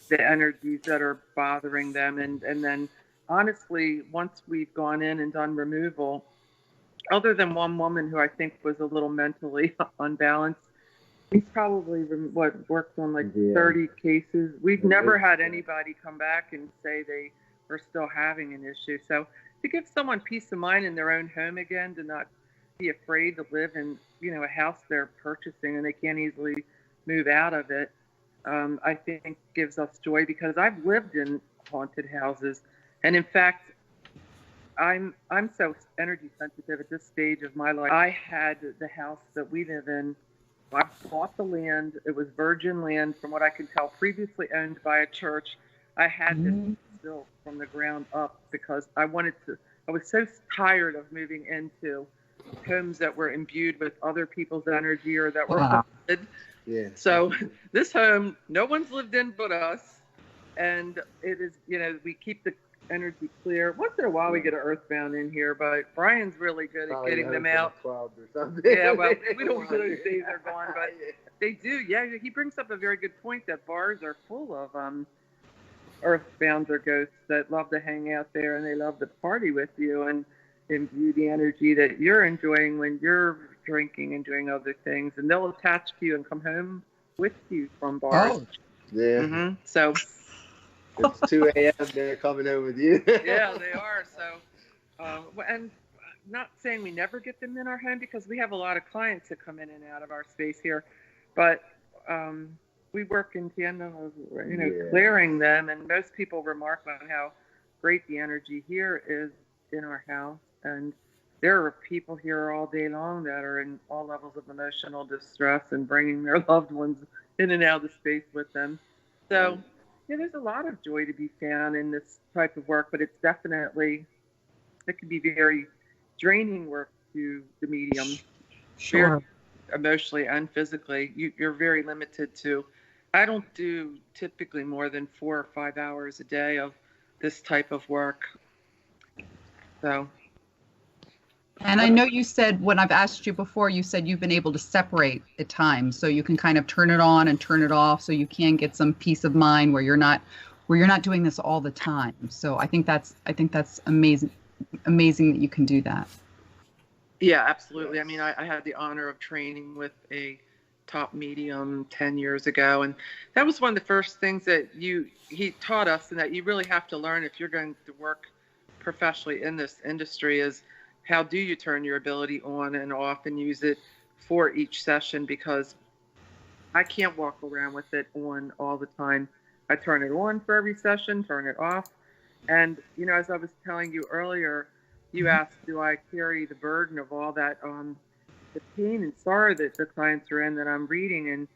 the energies that are bothering them. And then honestly, once we've gone in and done removal, other than one woman who I think was a little mentally unbalanced, he's probably worked on like 30 cases. We've never had anybody come back and say they are still having an issue. So to give someone peace of mind in their own home again, to not be afraid to live in a house they're purchasing and they can't easily move out of it, I think gives us joy, because I've lived in haunted houses, and in fact I'm so energy sensitive at this stage of my life. I had the house that we live in, I bought the land. It was virgin land, from what I can tell, previously owned by a church. I had this built from the ground up because I was so tired of moving into homes that were imbued with other people's energy or that were haunted. Yeah. So this home, no one's lived in but us, and it is, we keep the energy clear. Once in a while we get an earthbound in here, but Brian's really good at getting them out. Or something. Yeah, well, we don't know those days are gone, but they do. Yeah, he brings up a very good point that bars are full of earthbounds or ghosts that love to hang out there, and they love to party with you and imbue the energy that you're enjoying when you're drinking and doing other things, and they'll attach to you and come home with you from bars. Oh, yeah. Mm-hmm. So it's 2 a.m. They're coming home with you. Yeah, they are. So, and not saying we never get them in our home, because we have a lot of clients that come in and out of our space here, but we work in tandem of, clearing them, and most people remark on how great the energy here is in our house, and there are people here all day long that are in all levels of emotional distress and bringing their loved ones in and out of the space with them. So, there's a lot of joy to be found in this type of work, but it's definitely, it can be very draining work to the medium. Sure. Very emotionally and physically. You're very limited to, I don't do typically more than 4 or 5 hours a day of this type of work. So. And I know you said, when I've asked you before, you said you've been able to separate at times, so you can kind of turn it on and turn it off, so you can get some peace of mind where you're not doing this all the time. So I think that's amazing that you can do that. Yeah, absolutely. I mean, I had the honor of training with a top medium 10 years ago. And that was one of the first things that he taught us, and that you really have to learn if you're going to work professionally in this industry, is how do you turn your ability on and off and use it for each session, because I can't walk around with it on all the time. I turn it on for every session, turn it off. And, as I was telling you earlier, you asked, do I carry the burden of all that, the pain and sorrow that the clients are in that I'm reading? And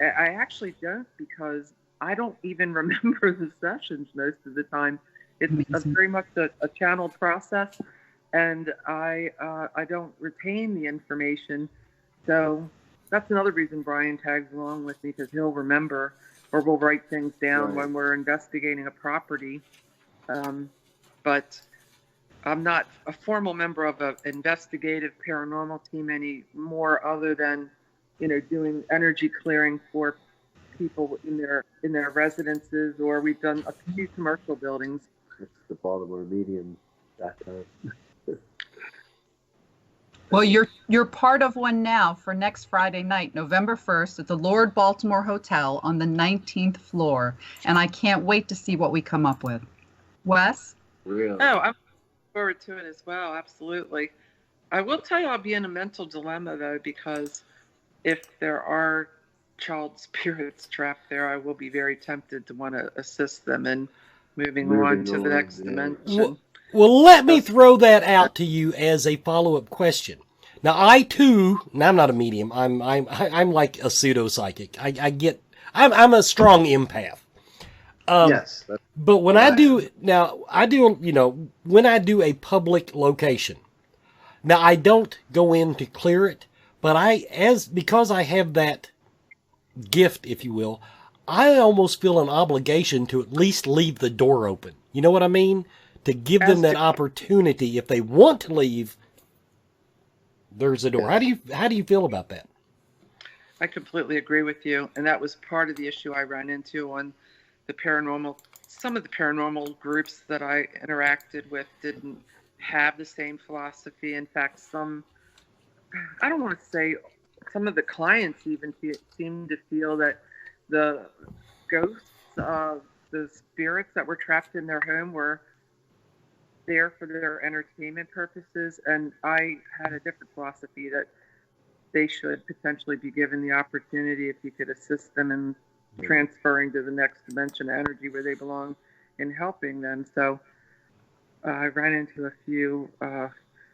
I actually don't, because I don't even remember the sessions most of the time. It's very much a channeled process, and I don't retain the information. So that's another reason Brian tags along with me, because he'll remember, or we'll write things down when we're investigating a property. But I'm not a formal member of an investigative paranormal team anymore, other than, doing energy clearing for people in their residences, or we've done a few commercial buildings. It's the Baltimore medium that time. Well, you're part of one now for next Friday night, November 1st, at the Lord Baltimore Hotel on the 19th floor, and I can't wait to see what we come up with. Wes? Really? Oh, I'm looking forward to it as well. Absolutely. I will tell you, I'll be in a mental dilemma, though, because if there are child spirits trapped there, I will be very tempted to want to assist them in moving on to the next dimension. Well, let me throw that out to you as a follow-up question. Now, I too, now I'm not a medium. I'm like a pseudo psychic. I'm a strong empath. Yes. But when I do when I do a public location, now I don't go in to clear it, but because I have that gift, if you will, I almost feel an obligation to at least leave the door open. You know what I mean? To give them that opportunity. If they want to leave, there's a door. How do you feel about that? I completely agree with you. And that was part of the issue I ran into on the paranormal. Some of the paranormal groups that I interacted with didn't have the same philosophy. In fact, I don't want to say some of the clients even seemed to feel that the ghosts, the spirits that were trapped in their home, were there for their entertainment purposes, and I had a different philosophy, that they should potentially be given the opportunity, if you could assist them in transferring to the next dimension energy where they belong, and helping them. So I ran into a few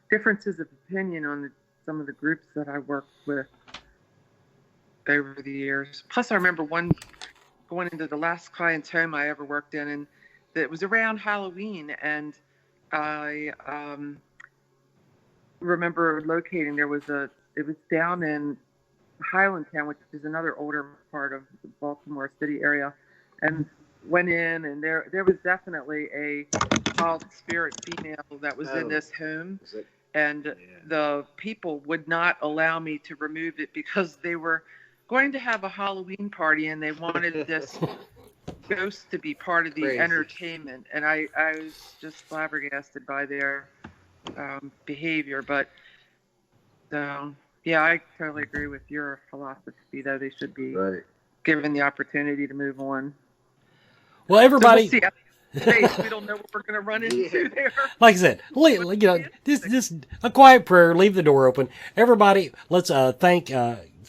differences of opinion on some of the groups that I worked with over the years. Plus, I remember going into the last client's home I ever worked in, and it was around Halloween, and I remember locating, it was down in Highlandtown, which is another older part of the Baltimore City area, and went in, and there was definitely a child spirit female that was in this home, and the people would not allow me to remove it because they were going to have a Halloween party, and they wanted this ghost to be part of the entertainment, and I was just flabbergasted by their behavior. But I totally agree with your philosophy, though. They should be given the opportunity to move on. Well, everybody, so we don't know what we're going to run into there. Like I said, this a quiet prayer. Leave the door open. Everybody, let's thank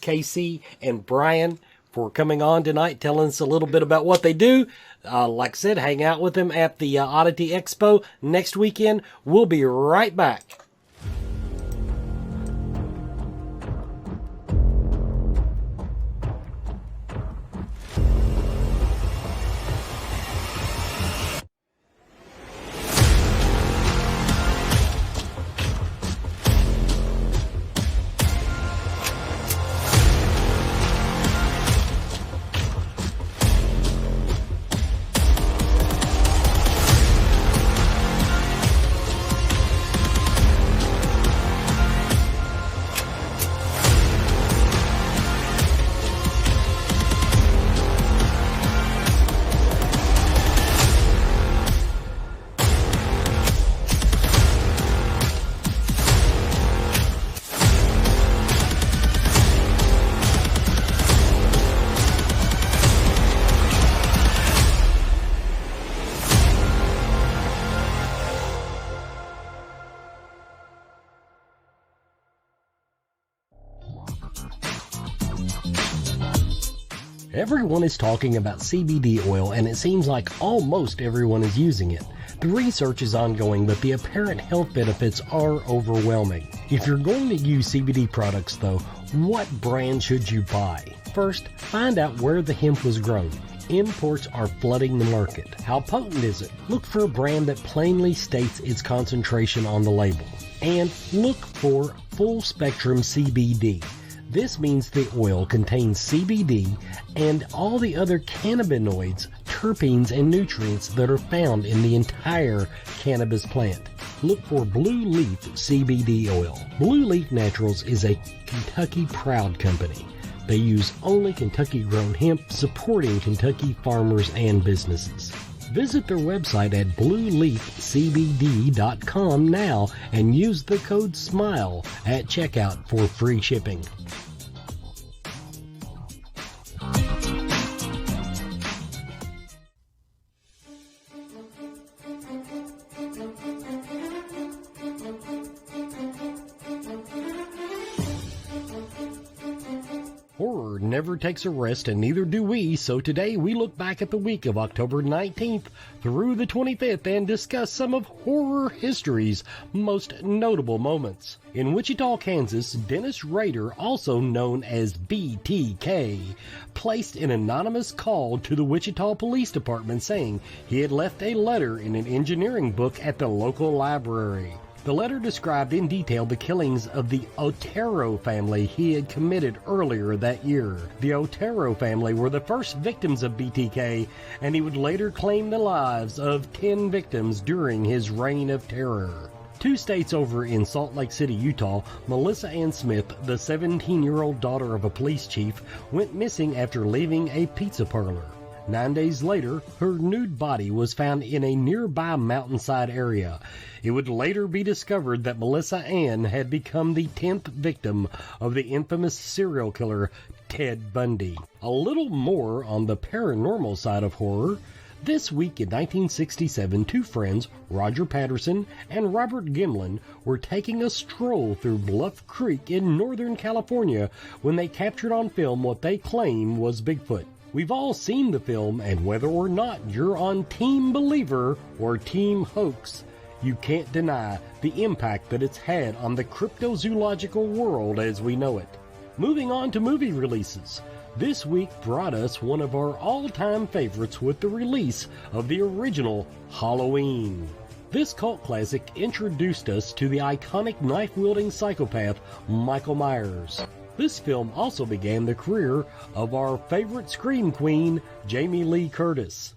Cassie and Brian for coming on tonight, telling us a little bit about what they do. Like I said, hang out with them at the Oddity Expo next weekend. We'll be right back. Everyone is talking about CBD oil, and it seems like almost everyone is using it. The research is ongoing, but the apparent health benefits are overwhelming. If you're going to use CBD products, though, what brand should you buy? First, find out where the hemp was grown. Imports are flooding the market. How potent is it? Look for a brand that plainly states its concentration on the label. And look for full spectrum CBD. This means the oil contains CBD and all the other cannabinoids, terpenes, and nutrients that are found in the entire cannabis plant. Look for Blue Leaf CBD oil. Blue Leaf Naturals is a Kentucky proud company. They use only Kentucky-grown hemp, supporting Kentucky farmers and businesses. Visit their website at blueleafcbd.com now and use the code SMILE at checkout for free shipping. Horror never takes a rest, and neither do we, so today we look back at the week of October 19th through the 25th and discuss some of horror history's most notable moments. In Wichita, Kansas, Dennis Rader, also known as BTK, placed an anonymous call to the Wichita Police Department saying he had left a letter in an engineering book at the local library. The letter described in detail the killings of the Otero family he had committed earlier that year. The Otero family were the first victims of BTK, and he would later claim the lives of 10 victims during his reign of terror. 2 states over in Salt Lake City, Utah, Melissa Ann Smith, the 17-year-old daughter of a police chief, went missing after leaving a pizza parlor. 9 days later, her nude body was found in a nearby mountainside area. It would later be discovered that Melissa Ann had become the 10th victim of the infamous serial killer Ted Bundy. A little more on the paranormal side of horror. This week in 1967, 2 friends, Roger Patterson and Robert Gimlin, were taking a stroll through Bluff Creek in Northern California when they captured on film what they claim was Bigfoot. We've all seen the film, and whether or not you're on Team Believer or Team Hoax, you can't deny the impact that it's had on the cryptozoological world as we know it. Moving on to movie releases. This week brought us one of our all-time favorites with the release of the original Halloween. This cult classic introduced us to the iconic knife-wielding psychopath Michael Myers. This film also began the career of our favorite scream queen, Jamie Lee Curtis.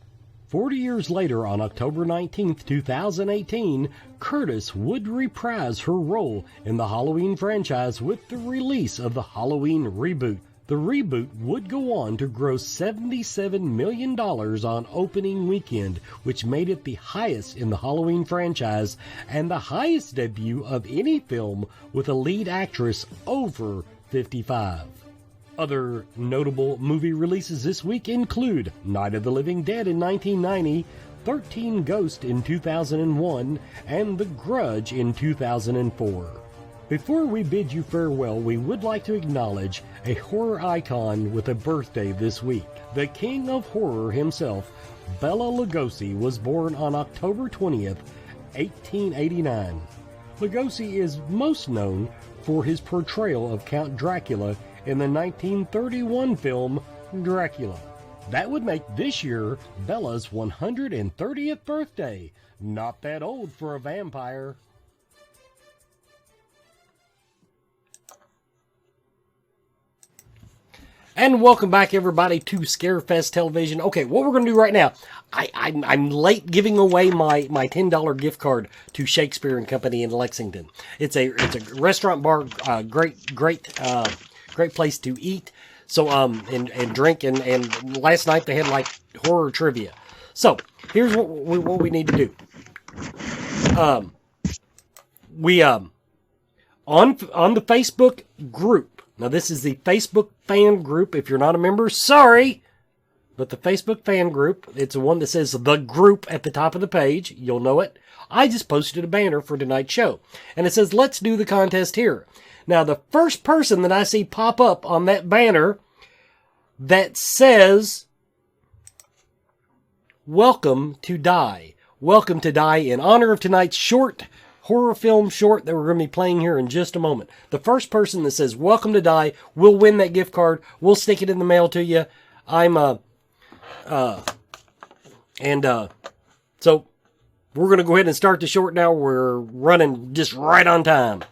40 years later, on October 19, 2018, Curtis would reprise her role in the Halloween franchise with the release of the Halloween reboot. The reboot would go on to gross $77 million on opening weekend, which made it the highest in the Halloween franchise and the highest debut of any film with a lead actress over 55. Other notable movie releases this week include Night of the Living Dead in 1990, 13 Ghosts in 2001, and The Grudge in 2004. Before we bid you farewell, we would like to acknowledge a horror icon with a birthday this week. The king of horror himself, Bela Lugosi, was born on October 20th, 1889. Lugosi is most known for his portrayal of Count Dracula in the 1931 film Dracula. That would make this year Bella's 130th birthday. Not that old for a vampire. And welcome back, everybody, to Scarefest Television. Okay, what we're going to do right now, I'm late giving away my $10 gift card to Shakespeare and Company in Lexington. It's a restaurant bar, great place to eat. So and drink, and last night they had like horror trivia. So here's what we need to do. We on the Facebook group. Now, this is the Facebook fan group. If you're not a member, sorry. But the Facebook fan group, it's the one that says the group at the top of the page. You'll know it. I just posted a banner for tonight's show. And it says, let's do the contest here. Now, the first person that I see pop up on that banner that says, "Welcome to Die." Welcome to Die in honor of tonight's horror film short that we're going to be playing here in just a moment. The first person that says, "Welcome to Die," will win that gift card. We'll stick it in the mail to you. So we're going to go ahead and start the short now. We're running just right on time.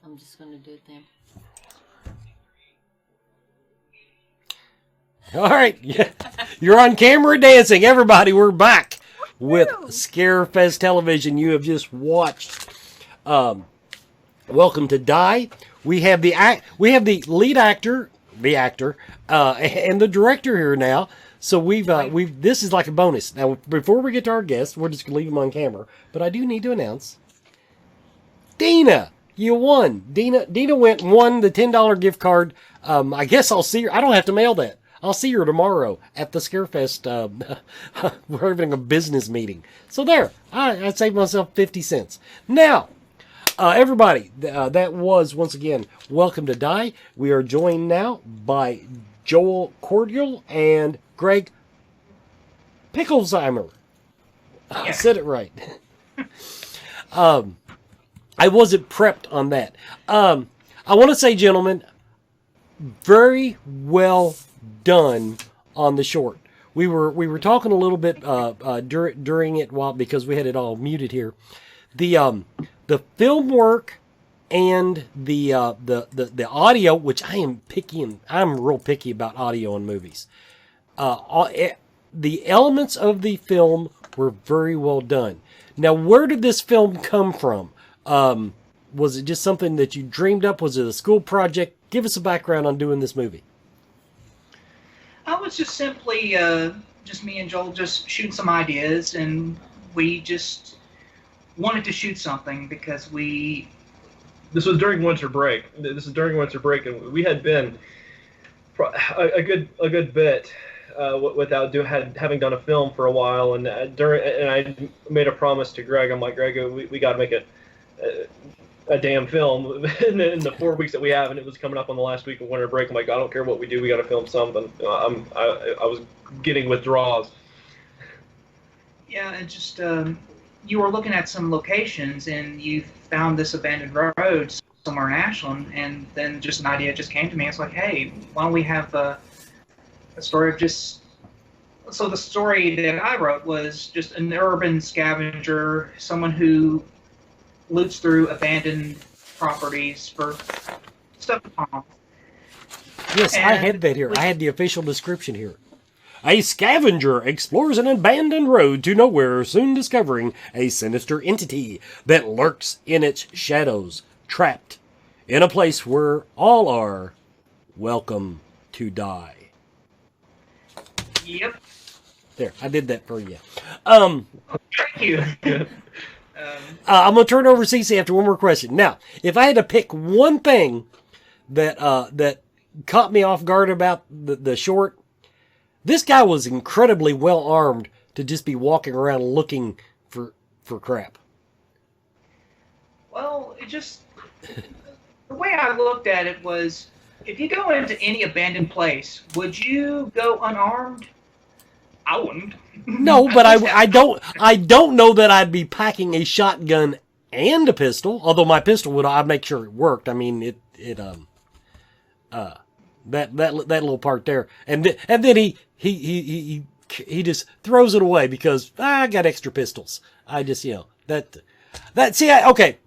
I'm just going to do it then. All right. Yeah. You're on camera dancing. Everybody, we're back with Scarefest Television. You have just watched Welcome to Die. We have the lead actor, and the director here now. So we've this is like a bonus. Now, before we get to our guests, we're just going to leave them on camera. But I do need to announce, Dina, you won. Dina won the $10 gift card. I guess I'll see her. I don't have to mail that. I'll see her tomorrow at the Scarefest. We're having a business meeting. So there, I saved myself 50 cents. Now, everybody, that was, once again, Welcome to Die. We are joined now by Joel Cordial and Greg Picklesheimer. I said it right. I wasn't prepped on that. I want to say, gentlemen, very well done on the short. We were talking a little bit during it because we had it all muted here. The film work and the audio, which I am picky, and I'm real picky about audio in movies. The elements of the film were very well done. Now, where did this film come from? Was it just something that you dreamed up? Was it a school project? Give us a background on doing this movie. I was just simply, just me and Joel just shooting some ideas, and we just wanted to shoot something because This was during winter break. And we had been a good bit without having done a film for a while. And I made a promise to Greg. I'm like, Greg, we got to make a damn film in the 4 weeks that we have, and it was coming up on the last week of winter break. I'm like, I don't care what we do, we got to film something. I was getting withdrawals. Yeah, and just you were looking at some locations, and you found this abandoned road somewhere in Ashland, and then just an idea just came to me. It's like, hey, why don't we have a story of just... So the story that I wrote was just an urban scavenger, someone who loots through abandoned properties for stuff to pawn. Yes, I had that here. I had the official description here. A scavenger explores an abandoned road to nowhere, soon discovering a sinister entity that lurks in its shadows, trapped in a place where all are welcome to die. Yep. There, I did that for you. Thank you. I'm going to turn it over to CC after one more question. Now, if I had to pick one thing that caught me off guard about the short, this guy was incredibly well armed to just be walking around looking for crap. Well, the way I looked at it was, if you go into any abandoned place, would you go unarmed? I wouldn't. No, but I don't know that I'd be packing a shotgun and a pistol. Although my pistol I'd make sure it worked. I mean, that little part there, and then he just throws it away because I got extra pistols. I just okay.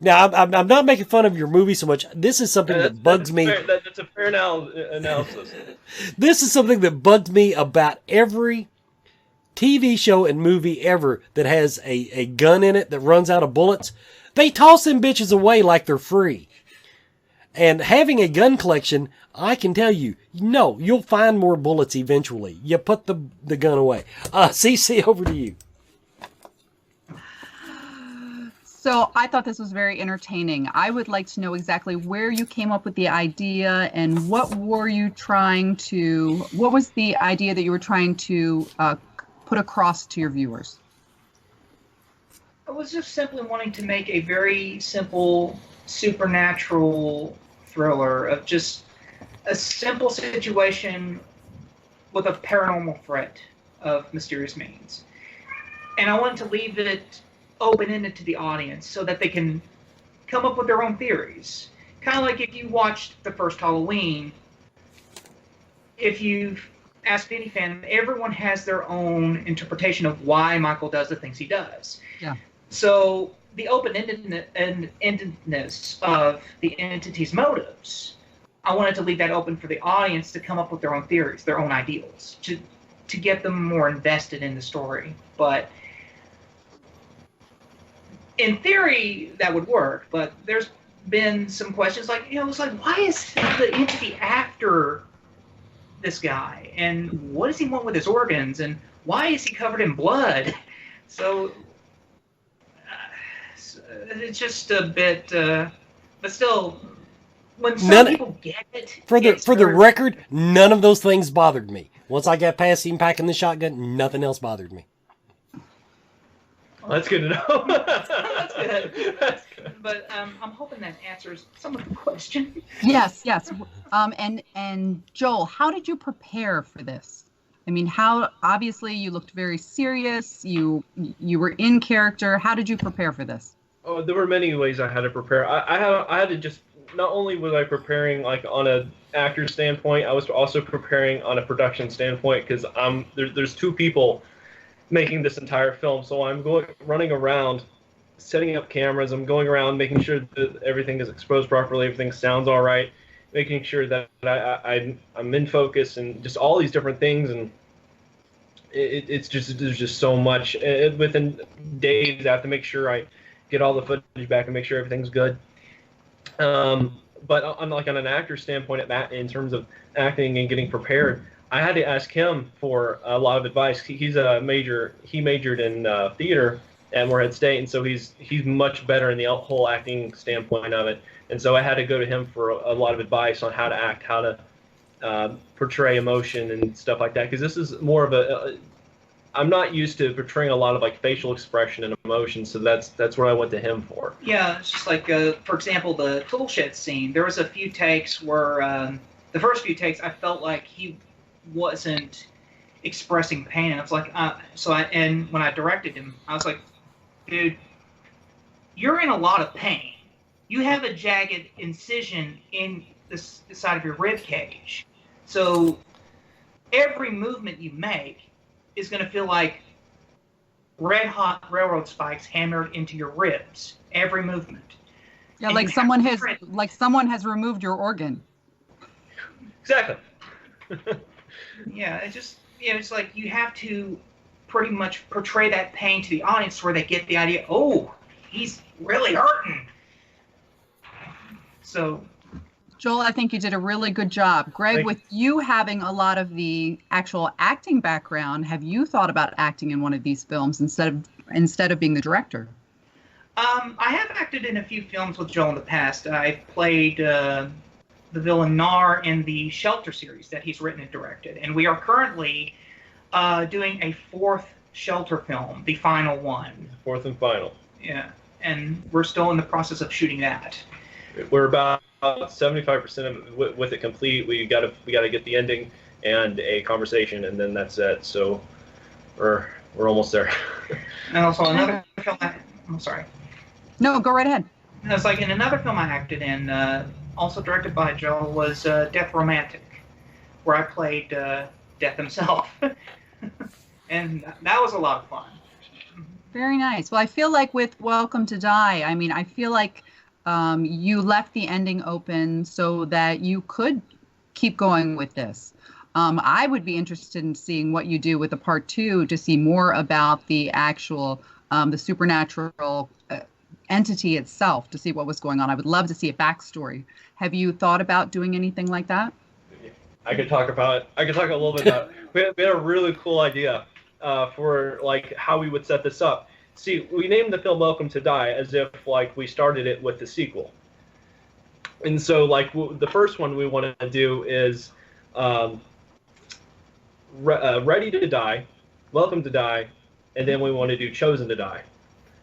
Now I'm not making fun of your movie so much. This is something that bugs me. That's a fair analysis. This is something that bugs me about every TV show and movie ever that has a gun in it that runs out of bullets. They toss them bitches away like they're free. And having a gun collection, I can tell you, no, you'll find more bullets eventually. You put the gun away. CC, over to you. So I thought this was very entertaining. I would like to know exactly where you came up with the idea and what was the idea that you were trying to put across to your viewers? I was just simply wanting to make a very simple supernatural thriller of just a simple situation with a paranormal threat of mysterious means. And I wanted to leave it open-ended to the audience so that they can come up with their own theories. Kind of like if you watched the first Halloween, if you've asked any fan, everyone has their own interpretation of why Michael does the things he does. Yeah. So the open-endedness of the entity's motives. I wanted to leave that open for the audience to come up with their own theories, their own ideals, to get them more invested in the story. But in theory, that would work. But there's been some questions like, it's like, why is the entity after this guy? And what does he want with his organs? And why is he covered in blood? So it's just a bit, but still, when some people get it. For the record, none of those things bothered me. Once I got past him packing the shotgun, nothing else bothered me. Well, that's good to know. That's good. But I'm hoping that answers some of the question. Yes. And Joel, how did you prepare for this? I mean, obviously you looked very serious. You were in character. How did you prepare for this? Oh, there were many ways I had to prepare. I had to just, not only was I preparing like on an actor standpoint, I was also preparing on a production standpoint, because there's two people making this entire film. So I'm running around, setting up cameras. I'm going around making sure that everything is exposed properly, everything sounds all right, making sure that I'm in focus, and just all these different things. And there's just so much. Within days, I have to make sure I get all the footage back and make sure everything's good. But on an actor standpoint, in terms of acting and getting prepared, I had to ask him for a lot of advice. He majored in theater at Morehead State, and so he's much better in the whole acting standpoint of it. And so I had to go to him for a lot of advice on how to act, how to portray emotion and stuff like that. Because this is more of I'm not used to portraying a lot of like facial expression and emotion, so that's what I went to him for. Yeah, it's just like, for example, the tool shed scene. There was a few takes where, the first few takes, I felt like he wasn't expressing pain. And I was like, and when I directed him, I was like, dude, you're in a lot of pain. You have a jagged incision in the side of your rib cage. So every movement you make is going to feel like red hot railroad spikes hammered into your ribs. Every movement. Yeah, and like someone has removed your organ. Exactly. Yeah, it's like you have to pretty much portray that pain to the audience where they get the idea, oh, he's really hurting. So, Joel, I think you did a really good job. Greg, with you having a lot of the actual acting background, have you thought about acting in one of these films instead of being the director? I have acted in a few films with Joel in the past. I played the villain Nar in the Shelter series that he's written and directed. And we are currently doing a fourth Shelter film, the final one. Fourth and final. Yeah, and we're still in the process of shooting that. We're about 75% of it with it complete. We gotta get the ending and a conversation, and then that's it. So we're almost there. And also another film. I'm sorry. No, go right ahead. It's like in another film I acted in, also directed by Joel, was Death Romantic, where I played Death himself, and that was a lot of fun. Very nice. Well, I feel like with Welcome to Die, I mean, I feel like you left the ending open so that you could keep going with this. I would be interested in seeing what you do with the part 2 to see more about the actual, the supernatural entity itself, to see what was going on. I would love to see a backstory. Have you thought about doing anything like that? I could talk a little bit about it. We had a really cool idea for like how we would set this up. See, we named the film Welcome to Die as if like we started it with the sequel. And so like the first one we want to do is Ready to Die, Welcome to Die, and then we want to do Chosen to Die.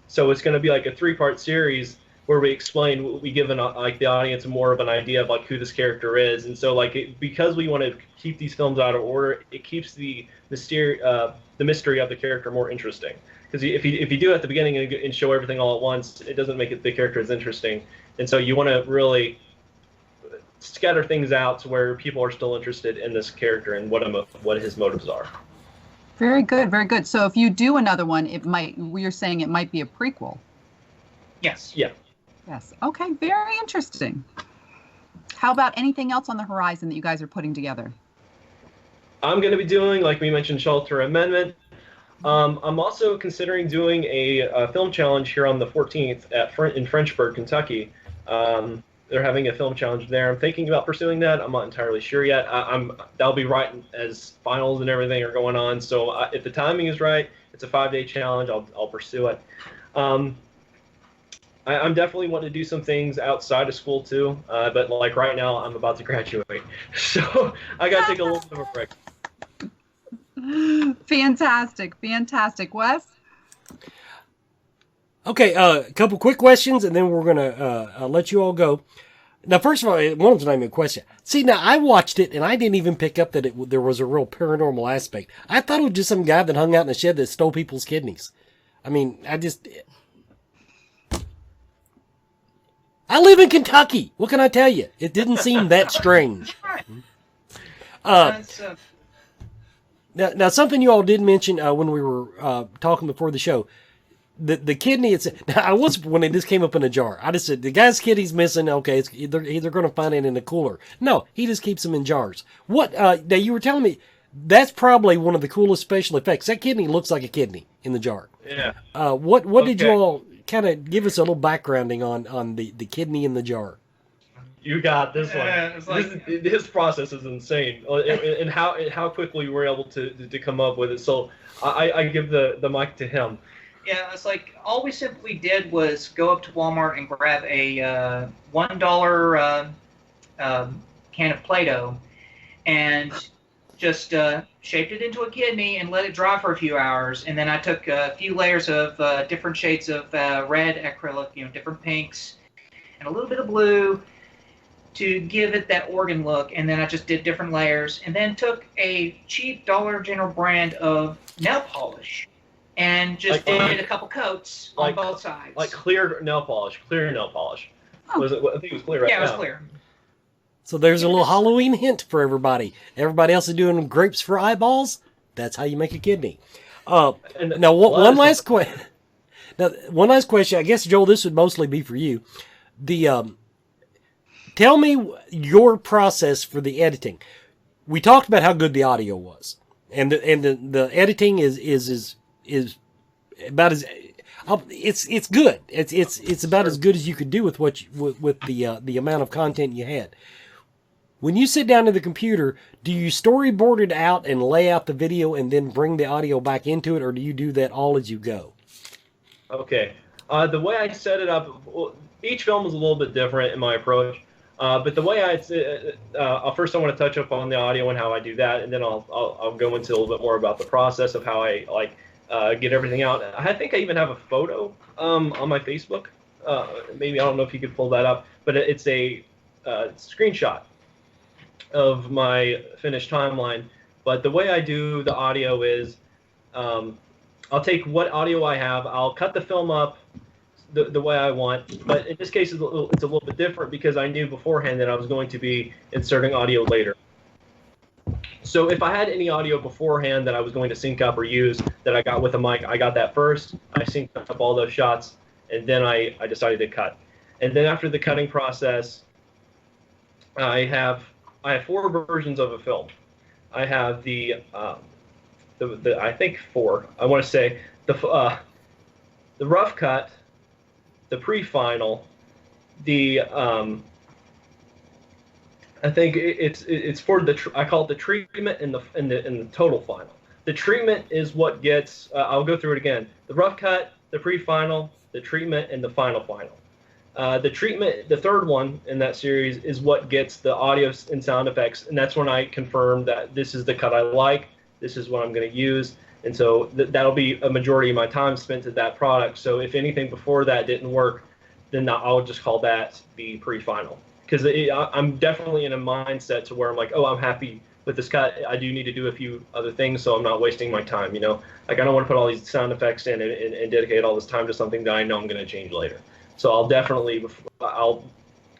So it's going to be like a 3-part series where we explain, we give like the audience more of an idea of like who this character is. And so like because we want to keep these films out of order, it keeps the mystery of the character more interesting. Because if you do it at the beginning and show everything all at once, it doesn't make the character as interesting. And so you want to really scatter things out to where people are still interested in this character and what his motives are. Very good, very good. So if you do another one, you're saying it might be a prequel. Yes. Yeah. Yes. Okay. Very interesting. How about anything else on the horizon that you guys are putting together? I'm going to be doing, like we mentioned, Shelter Amendment. I'm also considering doing a film challenge here on the 14th in Frenchburg, Kentucky. They're having a film challenge there. I'm thinking about pursuing that. I'm not entirely sure yet. That'll be right as finals and everything are going on. So if the timing is right, it's a 5-day challenge. I'll pursue it. I'm definitely wanting to do some things outside of school too. But like right now, I'm about to graduate, so I got to take a little bit of a break. Fantastic, fantastic. Wes? Okay, a couple quick questions, and then we're going to let you all go. Now, first of all, one of them's not even a question. See, now, I watched it, and I didn't even pick up that there was a real paranormal aspect. I thought it was just some guy that hung out in a shed that stole people's kidneys. I mean, I live in Kentucky. What can I tell you? It didn't seem that strange. Now, something you all did mention when we were talking before the show, the kidney. When this came up in a jar, I just said the guy's kidney's missing. Okay, they're going to find it in the cooler. No, he just keeps them in jars. What? Now you were telling me that's probably one of the coolest special effects. That kidney looks like a kidney in the jar. Yeah. What did you all kind of give us a little backgrounding on the kidney in the jar? You got this one. It's like, His process is insane, and how quickly we were able to come up with it. So I give the mic to him. yeah, it's like all we simply did was go up to Walmart and grab a $1 can of Play-Doh and just shaped it into a kidney and let it dry for a few hours. And then I took a few layers of different shades of red acrylic, different pinks, and a little bit of blue to give it that organ look. And then I just did different layers, and then took a cheap Dollar General brand of nail polish and just did a couple coats on both sides. Like clear nail polish. Oh. Was it? I think it was clear right now. Yeah, it was clear. So there's a little Halloween hint for everybody. Everybody else is doing grapes for eyeballs. That's how you make a kidney. Now, one last question. Now, one last question. I guess, Joel, this would mostly be for you. Tell me your process for the editing. We talked about how good the audio was, and the editing is about as it's good. It's about as good as you could do with with the amount of content you had. When you sit down to the computer, do you storyboard it out and lay out the video and then bring the audio back into it, or do you do that all as you go? Okay. The way I set it up, each film is a little bit different in my approach. But the way first I want to touch up on the audio and how I do that, and then I'll go into a little bit more about the process of how I get everything out. I think I even have a photo on my Facebook. Maybe I don't know if you could pull that up, but it's a screenshot of my finished timeline. But the way I do the audio is I'll take what audio I have, I'll cut the film up the way I want, but in this case it's a little bit different because I knew beforehand that I was going to be inserting audio later. So if I had any audio beforehand that I was going to sync up or use that I got with a mic, I got that first. I synced up all those shots, and then I decided to cut. And then after the cutting process, I have 4 versions of a film. I have the I think 4. I want to say the rough cut, the pre-final, the I think it's for I call it the treatment and the total final. The treatment is what gets. I'll go through it again. The rough cut, the pre-final, the treatment, and the final. The treatment, the third one in that series, is what gets the audio and sound effects, and that's when I confirm that this is the cut I like. This is what I'm going to use, and so that'll be a majority of my time spent to that product. So if anything before that didn't work, then I'll just call that the pre-final. Because I'm definitely in a mindset to where I'm like, oh, I'm happy with this cut. I do need to do a few other things, so I'm not wasting my time, Like, I don't want to put all these sound effects in and dedicate all this time to something that I know I'm going to change later. So I'll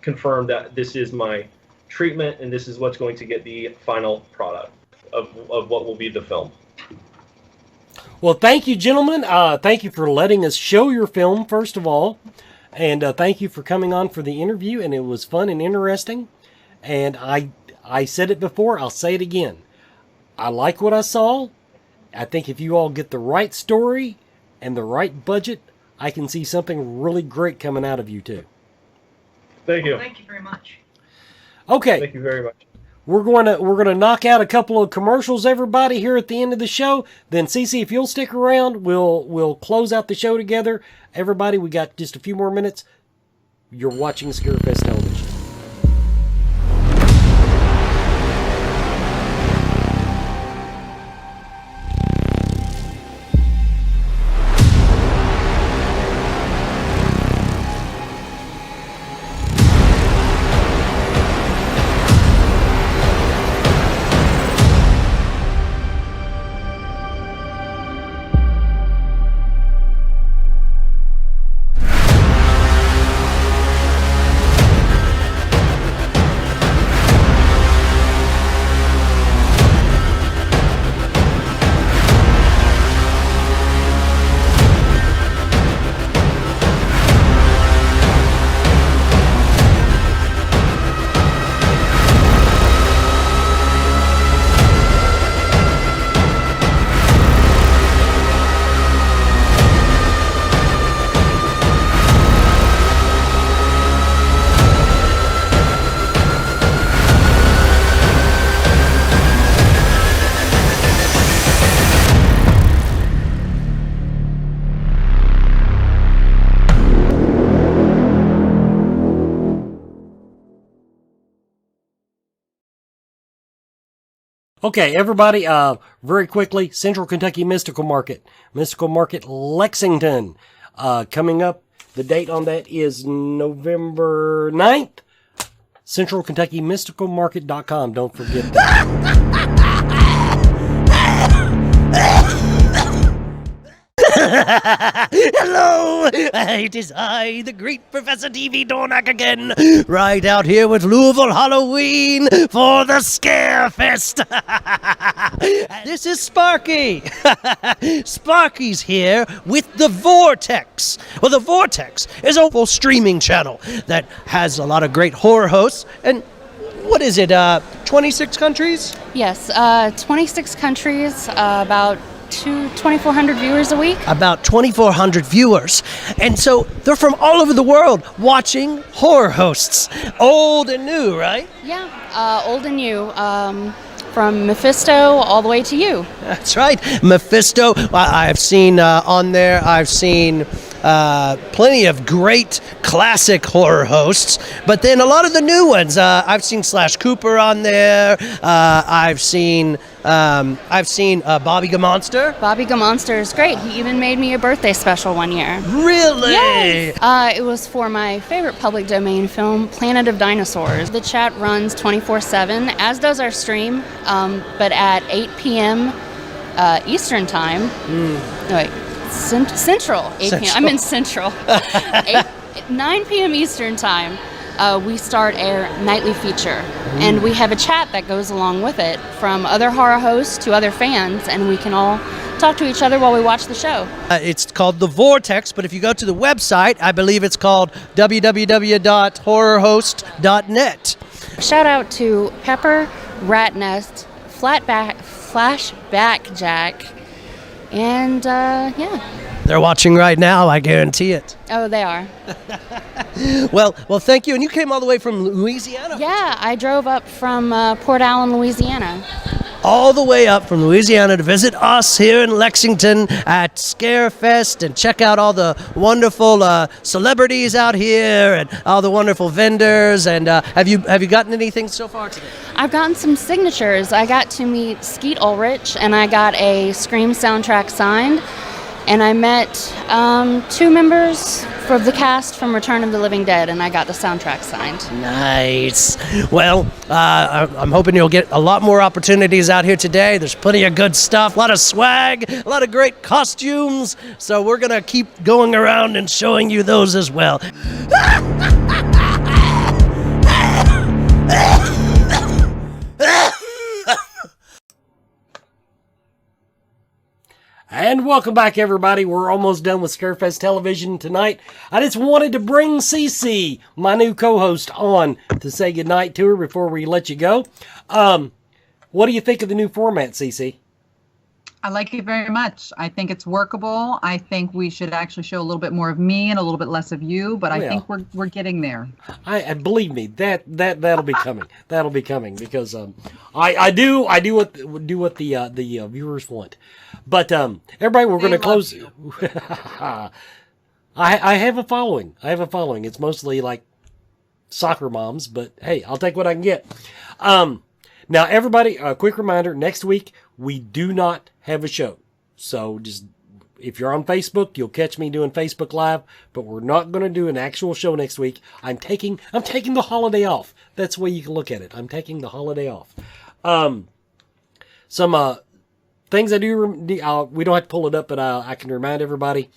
confirm that this is my treatment and this is what's going to get the final product of what will be the film. Well, thank you, gentlemen. Thank you for letting us show your film, first of all. And thank you for coming on for the interview, and it was fun and interesting. And I said it before, I'll say it again. I like what I saw. I think if you all get the right story and the right budget, I can see something really great coming out of you too. Thank you. Well, thank you very much. Okay. Thank you very much. We're gonna knock out a couple of commercials, everybody, here at the end of the show. Then CC, if you'll stick around, we'll close out the show together. Everybody, we got just a few more minutes. You're watching Scarefest Television. Okay, everybody, very quickly, Central Kentucky Mystical Market Lexington, coming up. The date on that is November 9th. CentralKentuckyMysticalMarket.com. Don't forget that. Hello, it is I, the great Professor TV Dornack again, right out here with Louisville Halloween for the Scarefest. This is Sparky. Sparky's here with the Vortex. Well, the Vortex is a full streaming channel that has a lot of great horror hosts. And what is it, 26 countries? Yes, 26 countries, about 2,400 viewers a week. About 2,400 viewers. And so they're from all over the world watching horror hosts. Old and new, right? Yeah, old and new. From Mephisto all the way to you. That's right. Mephisto. I've seen on there, I've seen plenty of great classic horror hosts, but then a lot of the new ones. I've seen Slash Cooper on there. I've seen Bobby Gamonster. Bobby Gamonster is great. He even made me a birthday special one year. Really? Yes. It was for my favorite public domain film, Planet of Dinosaurs. The chat runs 24/7, as does our stream, but at 8 p.m. Eastern Time. No, wait. Central, 8 p.m. I'm in Central. 9 p.m. Eastern Time, we start our nightly feature. And we have a chat that goes along with it from other horror hosts to other fans, and we can all talk to each other while we watch the show. It's called The Vortex, but if you go to the website, I believe it's called www.horrorhost.net. Shout out to Pepper, Ratnest, Flashback Jack, and yeah. They're watching right now, I guarantee it. Oh, they are. Well, thank you. And you came all the way from Louisiana? Yeah, I drove up from Port Allen, Louisiana. All the way up from Louisiana to visit us here in Lexington at Scarefest and check out all the wonderful celebrities out here and all the wonderful vendors. And have you gotten anything so far today? I've gotten some signatures. I got to meet Skeet Ulrich, and I got a Scream soundtrack signed. And I met 2 members of the cast from Return of the Living Dead, and I got the soundtrack signed. Nice. Well, I'm hoping you'll get a lot more opportunities out here today. There's plenty of good stuff, a lot of swag, a lot of great costumes. So we're going to keep going around and showing you those as well. And welcome back, everybody. We're almost done with Scarefest Television tonight. I just wanted to bring CC, my new co-host, on to say goodnight to her before we let you go. What do you think of the new format, CC? I like it very much. I think it's workable. I think we should actually show a little bit more of me and a little bit less of you, but I think we're getting there. I believe me, that'll be coming. That'll be coming because I do what the viewers want. But everybody, we're going to close. I have a following. It's mostly like soccer moms, but hey, I'll take what I can get. Now, everybody, a quick reminder, next week, we do not have a show. So just, if you're on Facebook, you'll catch me doing Facebook Live, but we're not going to do an actual show next week. I'm taking the holiday off. That's the way you can look at it. I'm taking the holiday off. Some things I do, we don't have to pull it up, but I can remind everybody.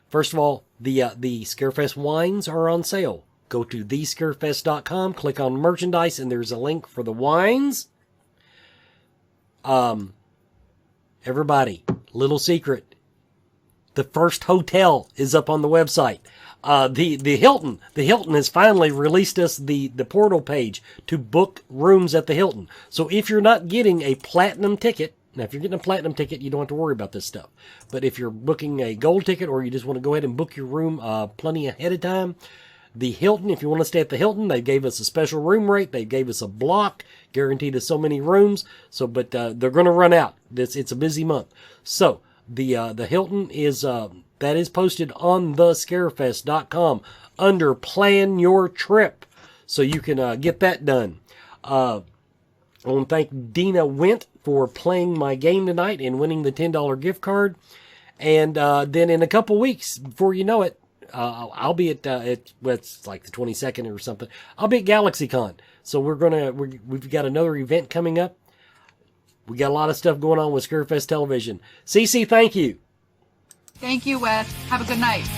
First of all, the Scarefest wines are on sale. Go to thescarefest.com, click on merchandise, and there's a link for the wines. Everybody, little secret. The first hotel is up on the website. The Hilton has finally released us the portal page to book rooms at the Hilton. So if you're not getting a platinum ticket, now if you're getting a platinum ticket, you don't have to worry about this stuff. But if you're booking a gold ticket or you just want to go ahead and book your room plenty ahead of time, the Hilton, if you want to stay at the Hilton, they gave us a special room rate. They gave us a block, guaranteed us so many rooms. So, but they're going to run out. It's a busy month. So the Hilton is that is posted on thescarefest.com under Plan Your Trip, so you can get that done. I want to thank Dina Went for playing my game tonight and winning the $10 gift card. And then in a couple weeks, before you know it, I'll be at it's like the 22nd or something. I'll be at GalaxyCon. So we've got another event coming up. We got a lot of stuff going on with Scarefest Television. CC, thank you. Thank you, Wes. Have a good night.